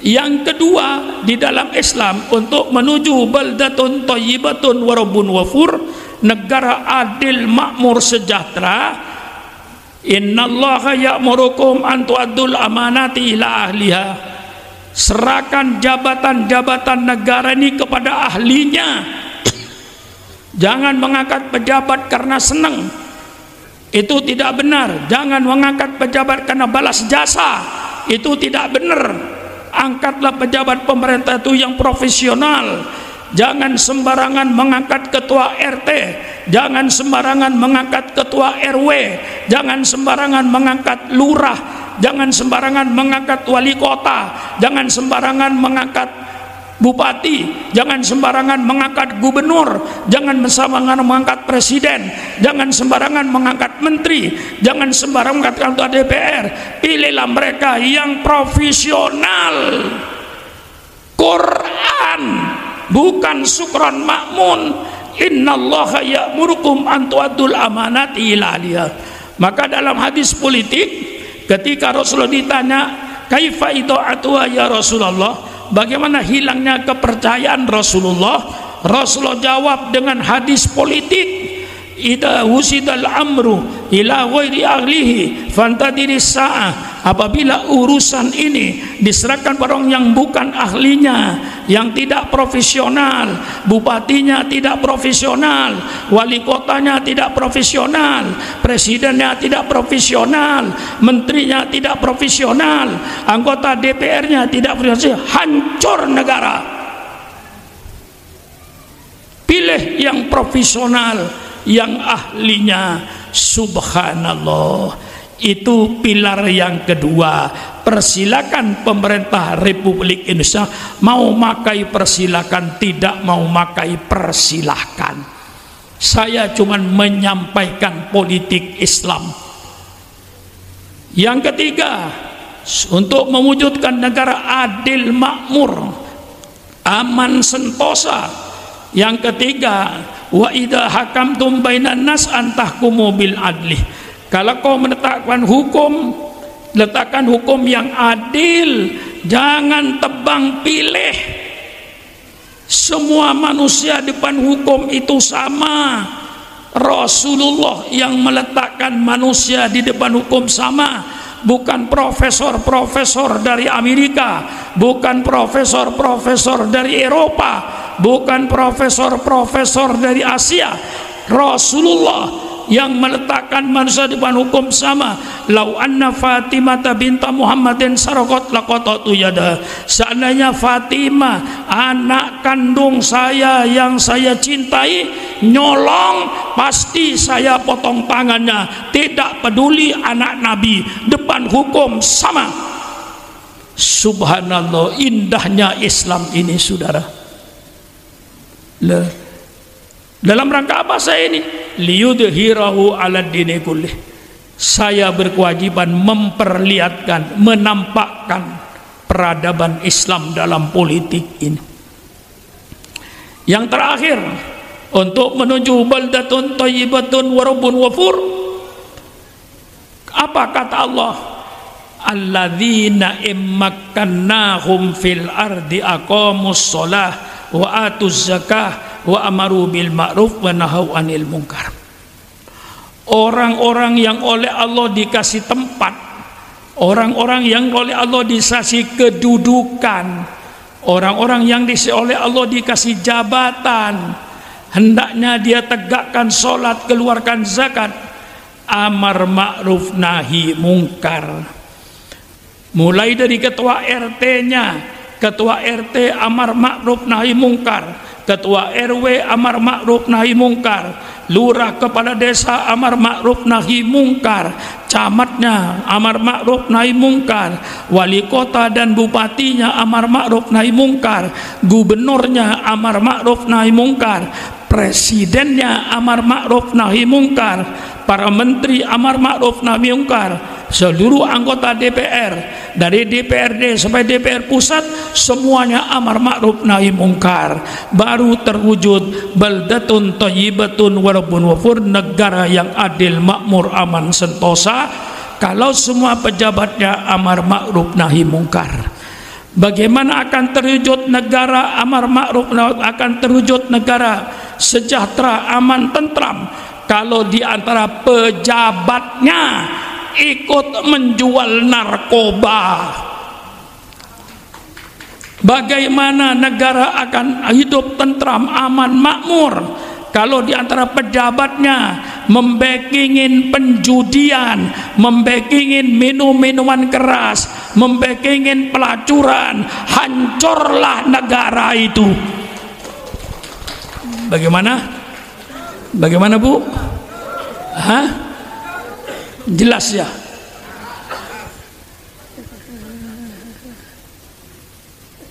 Yang kedua, di dalam Islam untuk menuju baldatun thayyibatun wa rabbun ghafur, negara adil, makmur, sejahtera. Innallaha ya'murukum an tu'addul amanati ila ahliha. Serahkan jabatan-jabatan negara ini kepada ahlinya. Jangan mengangkat pejabat karena senang, itu tidak benar. Jangan mengangkat pejabat karena balas jasa, itu tidak benar. Angkatlah pejabat pemerintah itu yang profesional. Jangan sembarangan mengangkat ketua RT, jangan sembarangan mengangkat ketua RW, jangan sembarangan mengangkat lurah, jangan sembarangan mengangkat wali kota, jangan sembarangan mengangkat bupati, jangan sembarangan mengangkat gubernur, jangan sembarangan mengangkat presiden, jangan sembarangan mengangkat menteri, jangan sembarangan mengangkat ketua DPR. Pilihlah mereka yang profesional. Quran, bukan sukron makmun. Innallaha ya'murukum an tu'addul amanati ila ahliha. Maka dalam hadis politik, ketika Rasulullah ditanya, kaifa ita'atuha ya Rasulullah, bagaimana hilangnya kepercayaan Rasulullah? Rasulullah jawab dengan hadis politik, idza wusidal amru ila ghairi ahlihi fantadiris sa'ah. Apabila urusan ini diserahkan pada orang yang bukan ahlinya, yang tidak profesional, bupatinya tidak profesional, wali kotanya tidak profesional, presidennya tidak profesional, menterinya tidak profesional, anggota DPR-nya tidak profesional, hancur negara. Pilih yang profesional, yang ahlinya. Subhanallah. Itu pilar yang kedua. Persilakan pemerintah Republik Indonesia, mau makai persilakan, tidak mau makai persilakan. Saya cuma menyampaikan politik Islam. Yang ketiga, untuk mewujudkan negara adil makmur, aman sentosa. Yang ketiga, wa idza hakamtum bainan nas antahkumu bil adli. Kalau kau menetapkan hukum, letakkan hukum yang adil, jangan tebang pilih. Semua manusia depan hukum itu sama. Rasulullah yang meletakkan manusia di depan hukum sama, bukan profesor-profesor dari Amerika, bukan profesor-profesor dari Eropa, bukan profesor-profesor dari Asia. Rasulullah yang meletakkan manusia di depan hukum sama. Lau anna Fatimah binta Muhammadin sarqat laqatatu yada. Seandainya Fatimah, anak kandung saya yang saya cintai, nyolong, pasti saya potong tangannya. Tidak peduli anak Nabi, depan hukum sama. Subhanallah, indahnya Islam ini, saudara. Dalam rangka apa saya ini? Liyudhirahu ala dini kullih. Saya berkewajiban memperlihatkan, menampakkan peradaban Islam dalam politik ini. Yang terakhir, untuk menuju baldatun thayyibatun wa rabbun ghafur, apa kata Allah? Alladzina immakkannahum fil ardi aqamus shalah wa atuz zakah wa amaru bil ma'ruf wa nahaw anil munkar. Orang-orang yang oleh Allah dikasih tempat, orang-orang yang oleh Allah dikasih kedudukan, orang-orang yang oleh Allah dikasih jabatan, hendaknya dia tegakkan sholat, keluarkan zakat, amar ma'ruf nahi mungkar. Mulai dari ketua RT-nya, ketua RT amar ma'ruf nahi mungkar, ketua RW amar ma'ruf nahi mungkar, lurah kepala desa amar ma'ruf nahi mungkar, camatnya amar ma'ruf nahi mungkar, wali kota dan bupatinya amar ma'ruf nahi mungkar, gubernurnya amar ma'ruf nahi mungkar, presidennya amar ma'ruf nahi mungkar, para menteri amar ma'ruf nahi mungkar, seluruh anggota DPR dari DPRD sampai DPR pusat semuanya amar ma'ruf nahi mungkar. Baru terwujud baldatun thayyibatun wa rabbun ghafur, negara yang adil, makmur, aman, sentosa, kalau semua pejabatnya amar ma'ruf nahi mungkar. Bagaimana akan terwujud negara amar ma'ruf, akan terwujud negara sejahtera, aman, tentram, kalau di antara pejabatnya ikut menjual narkoba? Bagaimana negara akan hidup tentram, aman, makmur kalau di antara pejabatnya membekingin penjudian, membekingin minum-minuman keras, membekingin pelacuran? Hancurlah negara itu. Bagaimana? Bagaimana, Bu? Hah? Jelas ya?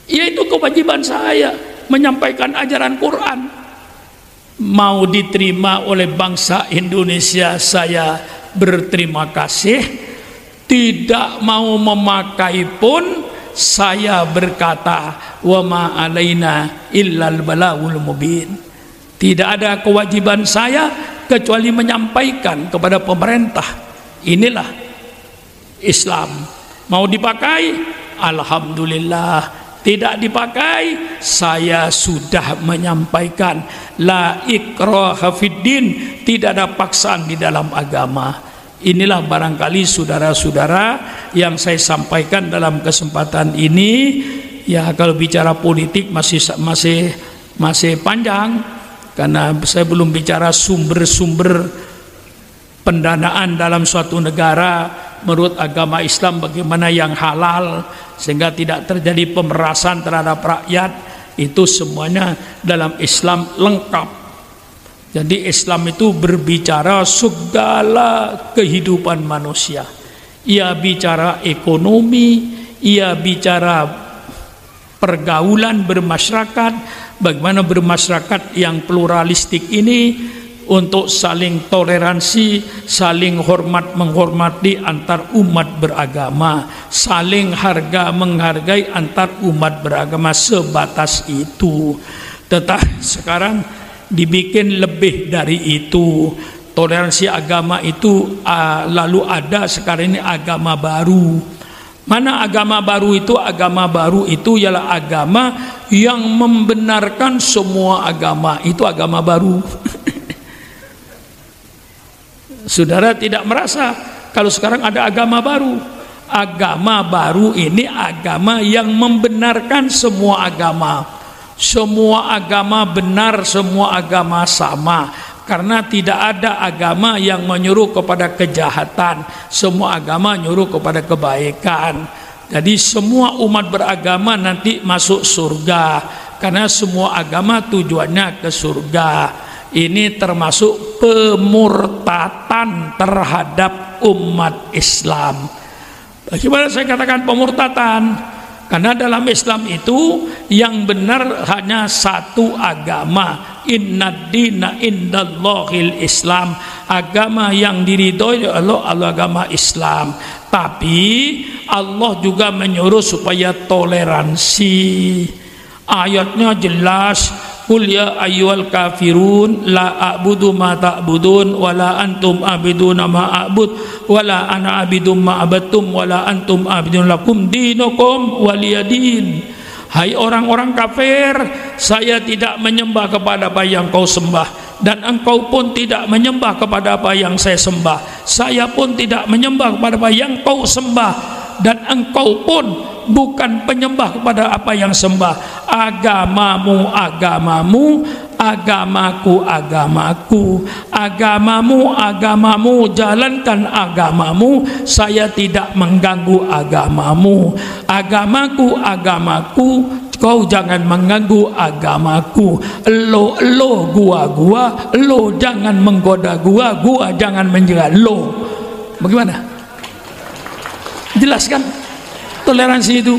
Yaitu kewajiban saya menyampaikan ajaran Quran. Mau diterima oleh bangsa Indonesia, saya berterima kasih. Tidak mau memakai pun, saya berkata wa ma alaina illal balagul mubin. Tidak ada kewajiban saya kecuali menyampaikan kepada pemerintah, inilah Islam. Mau dipakai, alhamdulillah. Tidak dipakai, saya sudah menyampaikan la ikraha fiddin, tidak ada paksaan di dalam agama. Inilah barangkali saudara-saudara yang saya sampaikan dalam kesempatan ini. Ya, kalau bicara politik masih panjang, karena saya belum bicara sumber-sumber pendanaan dalam suatu negara menurut agama Islam, bagaimana yang halal sehingga tidak terjadi pemerasan terhadap rakyat. Itu semuanya dalam Islam lengkap. Jadi Islam itu berbicara segala kehidupan manusia. Ia bicara ekonomi, ia bicara pergaulan bermasyarakat, bagaimana bermasyarakat yang pluralistik ini untuk saling toleransi, saling hormat menghormati antar umat beragama, saling harga menghargai antar umat beragama, sebatas itu. Tetapi sekarang dibikin lebih dari itu. Toleransi agama itu lalu ada sekarang ini agama baru. Mana agama baru itu? Agama baru itu ialah agama yang membenarkan semua agama. Itu agama baru. Saudara tidak merasa kalau sekarang ada agama baru? Agama baru ini agama yang membenarkan semua agama. Semua agama benar, semua agama sama. Karena tidak ada agama yang menyuruh kepada kejahatan. Semua agama menyuruh kepada kebaikan. Jadi semua umat beragama nanti masuk surga, karena semua agama tujuannya ke surga. Ini termasuk pemurtatan terhadap umat Islam. Bagaimana saya katakan pemurtatan? Karena dalam Islam itu yang benar hanya satu agama. Innad dina indallahil Islam. Agama yang diridhoi Allah agama Islam. Tapi Allah juga menyuruh supaya toleransi. Ayatnya jelas. Qul ya ayyuhal kafirun la a'budu ma ta'budun wala antum abiduna ma a'bud wala ana abidum ma abattum wala antum abidun lakum dinukum waliyadin. Hai orang-orang kafir, saya tidak menyembah kepada apa yang kau sembah, dan engkau pun tidak menyembah kepada apa yang saya sembah. Saya pun tidak menyembah kepada apa yang kau sembah, dan engkau pun bukan penyembah kepada apa yang sembah. Agamamu agamamu, agamaku agamaku. Agamamu agamamu, jalankan agamamu, saya tidak mengganggu agamamu. Agamaku agamaku, kau jangan mengganggu agamaku. Lo gua, lo jangan menggoda gua jangan menjaga lo. Bagaimana? Jelas kan toleransi itu?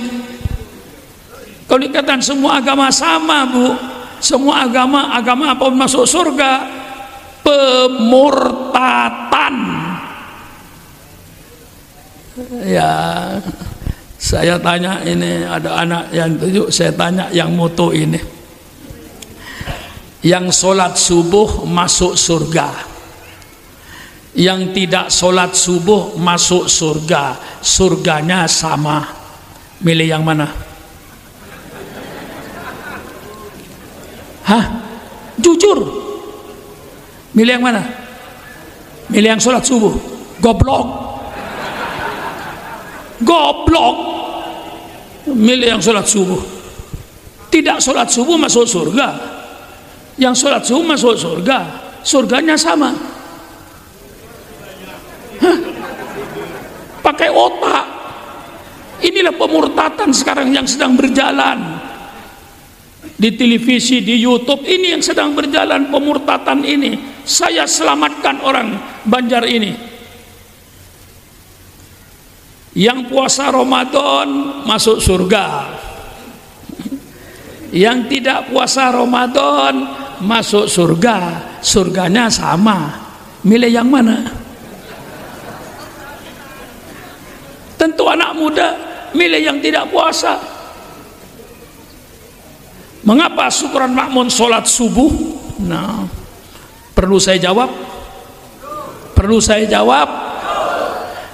Kalau dikatakan semua agama sama, Bu, semua agama apa masuk surga? Pemurtatan. Ya, saya tanya ini, ada anak yang tujuh, saya tanya yang moto ini, yang sholat subuh masuk surga, yang tidak sholat subuh masuk surga, surganya sama, milih yang mana? Hah? Jujur, milih yang mana? Milih yang sholat subuh? Goblok, goblok. Milih yang sholat subuh. Tidak sholat subuh masuk surga, yang sholat subuh masuk surga, surganya sama. Hah? Pakai otak. Inilah pemurtatan sekarang yang sedang berjalan di televisi, di YouTube. Ini yang sedang berjalan pemurtatan ini. Saya selamatkan orang Banjar ini. Yang puasa Ramadan masuk surga, yang tidak puasa Ramadan masuk surga, surganya sama. Milih yang mana? Tentu anak muda milih yang tidak puasa. Mengapa Syukron Makmun sholat subuh? Nah, perlu saya jawab? Perlu saya jawab?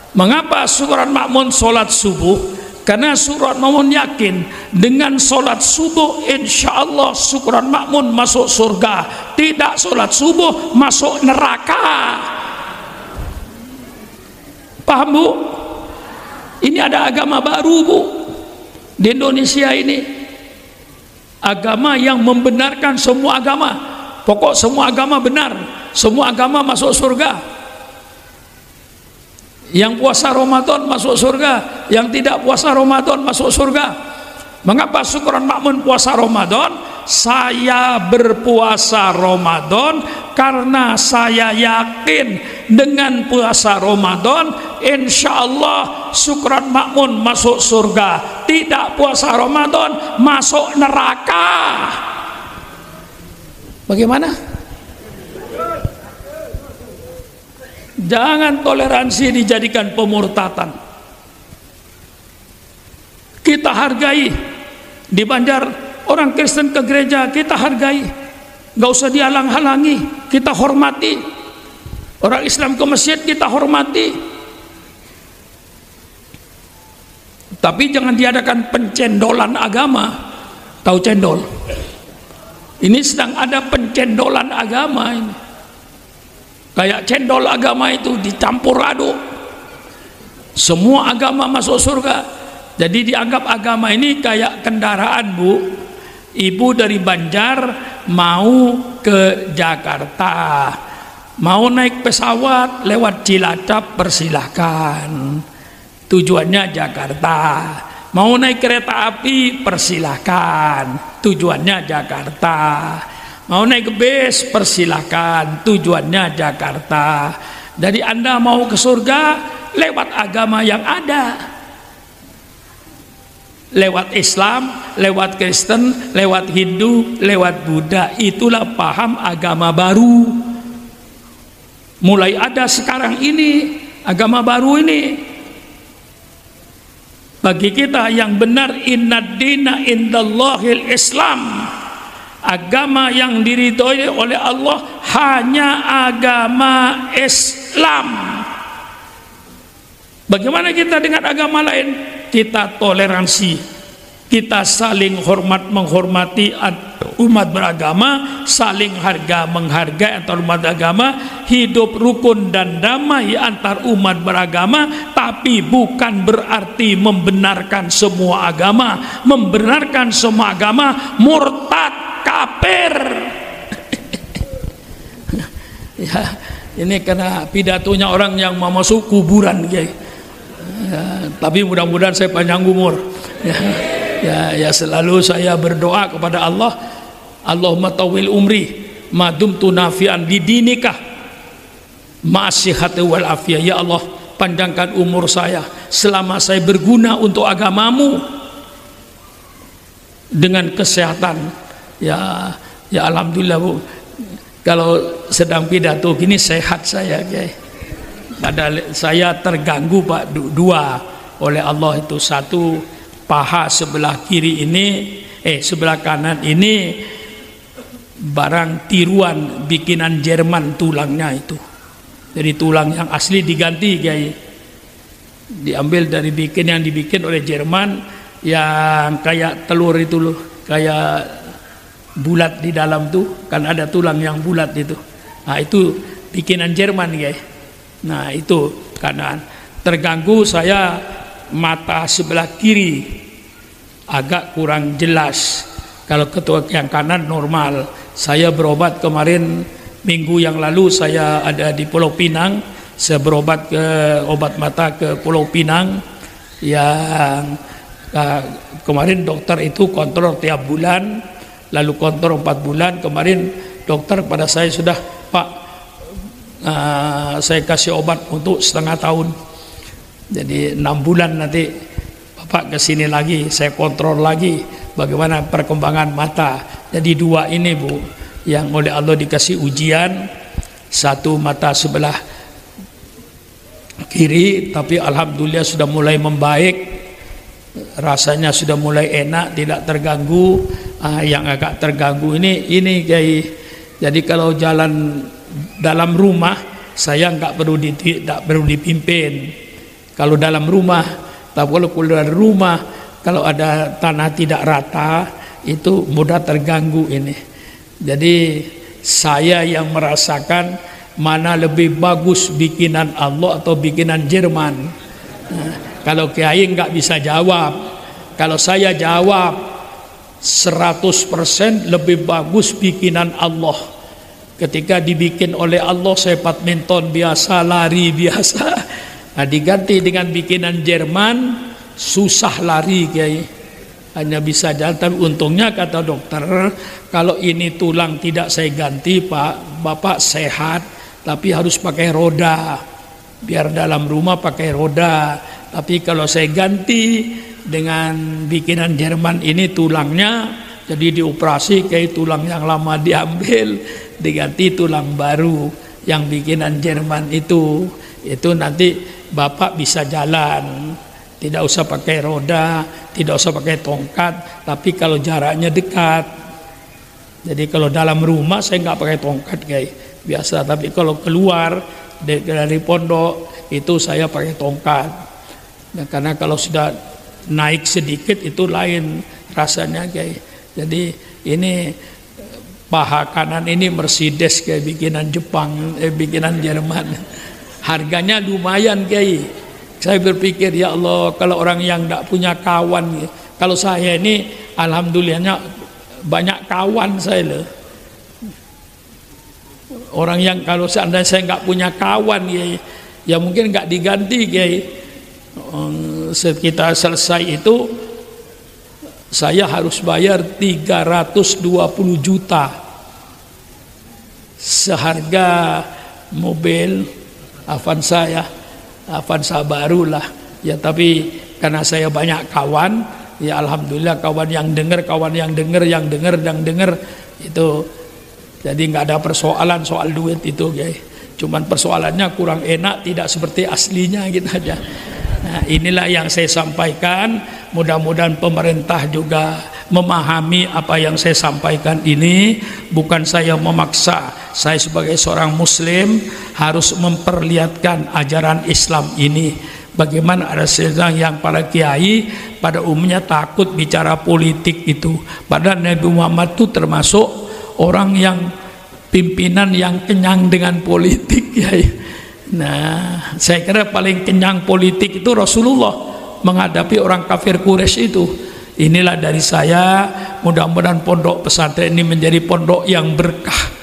Mengapa Syukron Makmun sholat subuh? Karena Syukron Makmun yakin dengan sholat subuh insya Allah Syukron Makmun masuk surga. Tidak sholat subuh masuk neraka. Paham, Bu? Ini ada agama baru, Bu, di Indonesia ini. Agama yang membenarkan semua agama. Pokok semua agama benar, semua agama masuk surga. Yang puasa Ramadan masuk surga, yang tidak puasa Ramadan masuk surga. Mengapa Syukron Makmun puasa Ramadan? Saya berpuasa Ramadan karena saya yakin dengan puasa Ramadan insya Allah Syukron Makmun masuk surga. Tidak puasa Ramadan masuk neraka. Bagaimana? Jangan toleransi dijadikan pemurtatan. Kita hargai. Di Banjar orang Kristen ke gereja kita hargai, nggak usah dihalang-halangi, kita hormati. Orang Islam ke masjid kita hormati. Tapi jangan diadakan pencendolan agama. Tahu cendol? Ini sedang ada pencendolan agama ini. Kayak cendol agama itu dicampur aduk. Semua agama masuk surga. Jadi dianggap agama ini kayak kendaraan, Bu. Ibu dari Banjar mau ke Jakarta, mau naik pesawat lewat Cilacap, persilahkan, tujuannya Jakarta. Mau naik kereta api, persilahkan, tujuannya Jakarta. Mau naik bis, persilahkan, tujuannya Jakarta. Jadi Anda mau ke surga lewat agama yang ada, lewat Islam, lewat Kristen, lewat Hindu, lewat Buddha. Itulah paham agama baru. Mulai ada sekarang ini agama baru ini. Bagi kita yang benar, innad dina indallahil Islam. Agama yang diridhoi oleh Allah hanya agama Islam. Bagaimana kita dengan agama lain? Kita toleransi, kita saling hormat menghormati umat beragama, saling harga menghargai antar umat agama, hidup rukun dan damai antar umat beragama. Tapi bukan berarti membenarkan semua agama. Membenarkan semua agama murtad, kafir. Ya, ini karena pidatonya orang yang mau masuk kuburan, ya. Ya, tapi mudah-mudahan saya panjang umur. Ya, selalu saya berdoa kepada Allah, Allahumma tawil umri madum tunafian bidinikah ma'asihati wal afiyah. Ya Allah, panjangkan umur saya selama saya berguna untuk agamamu dengan kesehatan. Ya alhamdulillah, Bu. Kalau sedang pidato gini sehat saya, guys. Padahal saya terganggu, Pak, dua oleh Allah itu. Satu, paha sebelah kiri ini, sebelah kanan ini barang tiruan bikinan Jerman tulangnya itu. Jadi tulang yang asli diganti, guys. Diambil dari yang dibikin oleh Jerman, yang kayak telur itu loh, kayak bulat di dalam tuh, kan ada tulang yang bulat itu. Nah, itu bikinan Jerman, guys. Nah, itu kanan. Terganggu saya, mata sebelah kiri agak kurang jelas. Kalau ketua yang kanan normal. Saya berobat kemarin minggu yang lalu, saya ada di Pulau Pinang. Saya berobat ke obat mata ke Pulau Pinang. Yang kemarin dokter itu kontrol tiap bulan, lalu kontrol 4 bulan. Kemarin dokter pada saya sudah, Pak, saya kasih obat untuk setengah tahun. Jadi 6 bulan nanti Bapak kesini lagi, saya kontrol lagi bagaimana perkembangan mata. Jadi 2 ini, Bu, yang oleh Allah dikasih ujian. Satu mata sebelah kiri, tapi alhamdulillah sudah mulai membaik, rasanya sudah mulai enak, tidak terganggu. Yang agak terganggu ini guys. Jadi kalau jalan dalam rumah saya nggak perlu dipimpin. Kalau dalam rumah, tapi kalau keluar rumah, kalau ada tanah tidak rata itu mudah terganggu ini. Jadi saya yang merasakan mana lebih bagus bikinan Allah atau bikinan Jerman. Nah, kalau Kiai nggak bisa jawab. Kalau saya jawab 100% lebih bagus bikinan Allah. Ketika dibikin oleh Allah, saya badminton biasa, lari biasa. Nah, diganti dengan bikinan Jerman, susah lari, Kiai. Hanya bisa jalan. Tapi untungnya kata dokter, kalau ini tulang tidak saya ganti, Pak, Bapak sehat, tapi harus pakai roda. Biar dalam rumah pakai roda. Tapi kalau saya ganti dengan bikinan Jerman ini tulangnya, jadi dioperasi kayak tulang yang lama diambil, diganti tulang baru. yang bikinan Jerman itu nanti Bapak bisa jalan, tidak usah pakai roda, tidak usah pakai tongkat, tapi kalau jaraknya dekat. Jadi kalau dalam rumah saya nggak pakai tongkat kayak biasa, tapi kalau keluar dari pondok itu saya pakai tongkat. Nah, karena kalau sudah naik sedikit itu lain rasanya kayak. Jadi ini paha kanan ini Mercedes kayak bikinan Jepang, bikinan Jerman. Harganya lumayan kayak. Saya berpikir ya Allah, kalau orang yang tidak punya kawan, kalau saya ini alhamdulillahnya banyak kawan saya loh. Orang yang kalau seandainya saya nggak punya kawan ya mungkin nggak diganti kayak. Sekitar selesai itu saya harus bayar 320 juta seharga mobil Avanza baru lah ya, tapi karena saya banyak kawan ya alhamdulillah, kawan yang dengar itu, jadi nggak ada persoalan soal duit itu guys. Cuman persoalannya kurang enak, tidak seperti aslinya gitu aja. Nah, inilah yang saya sampaikan. Mudah-mudahan pemerintah juga memahami apa yang saya sampaikan ini. Bukan saya memaksa, saya sebagai seorang muslim harus memperlihatkan ajaran Islam ini. Bagaimana ada seorang yang para kiai pada umumnya takut bicara politik itu, padahal Nabi Muhammad itu termasuk orang yang pimpinan yang kenyang dengan politik ya. Nah, saya kira paling kenyang politik itu Rasulullah menghadapi orang kafir Quraisy itu. Inilah dari saya, mudah-mudahan pondok pesantren ini menjadi pondok yang berkah.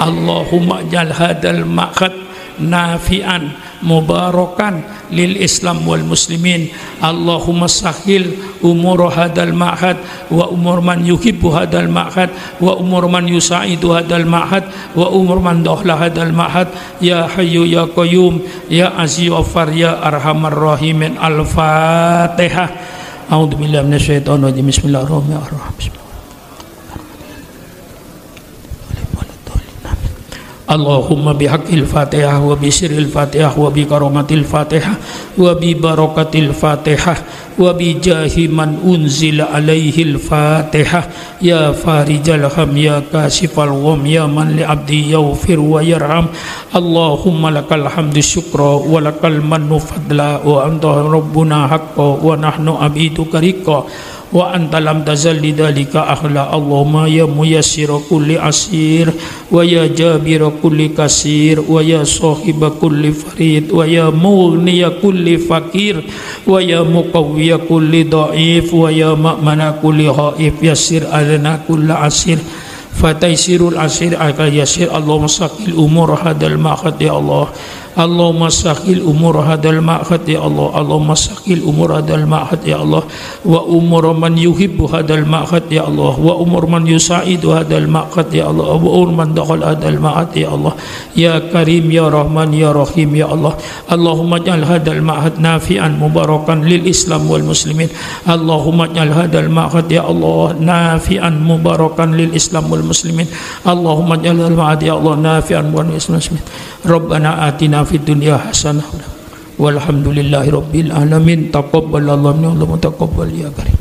Allahumma jal hadal ma'had nafi'an mubarakan lil Islam wal muslimin. Allahumma sahil umur hadal ma'had wa umur man yuhibbu hadal ma'had wa umur man yusaidu hadal ma'had wa umur man dohla hadal ma'had ya hayyu ya qayyum ya aziz wafar ya arhamar rahimin. Al-Fatihah. A'udzubillahi minasyaitonir rajim. Bismillahirrahmanirrahim. Allahumma bihaqqil Fatihah wa bi sirril Fatihah wa bi karamatil Fatihah wa bi barakatil Fatihah wa bi jahi man unzila alaihil Fatihah ya farijal ham ya kasifal gham ya man li abdi yaghfir wa yarham. Allahumma lakal hamdu syukra wa lakal mannu fadla wa anta rabbuna haqqo wa nahnu abiduka riqa wa anta lam tazal lidzalika ahla. Allahumma ya muyassira kulli asir wa ya jabira kulli kasir wa ya sahiba kulli farid wa ya mughniya kulli fakir wa ya muqawwiya kulli dhaif wa ya ma'mana kulli khaif yassir alana kulli asir fataisirul asir akal yasir. Allahumma saqil umur hadal ma'had ya Allah. Allahumma saqil umur hadal ma'had ya Allah. Allahumma saqil umur hadal ma'had ya Allah wa umur man yuhibbu hadal ma'had ya Allah wa umur man yusaidu hadal ma'had ya Allah wa umur man dakhal hadal ma'had ya Allah ya Karim ya Rahman ya Rahim ya Allah. Allahumma ja'al hadal ma'had nafi'an mubarakan lil Islam wal muslimin. Allahumma ja'al hadal ma'had ya Allah nafi'an mubarakan lil Islam wal muslimin. Allahumma ja'al hadal ma'had ya Allah nafi'an mubarakan lil Islam wal muslimin. Rabbana atina fid dunya hasanah walhamdulillahi rabbil alamin. Taqabbalallahu minna wa taqabbal ya karim.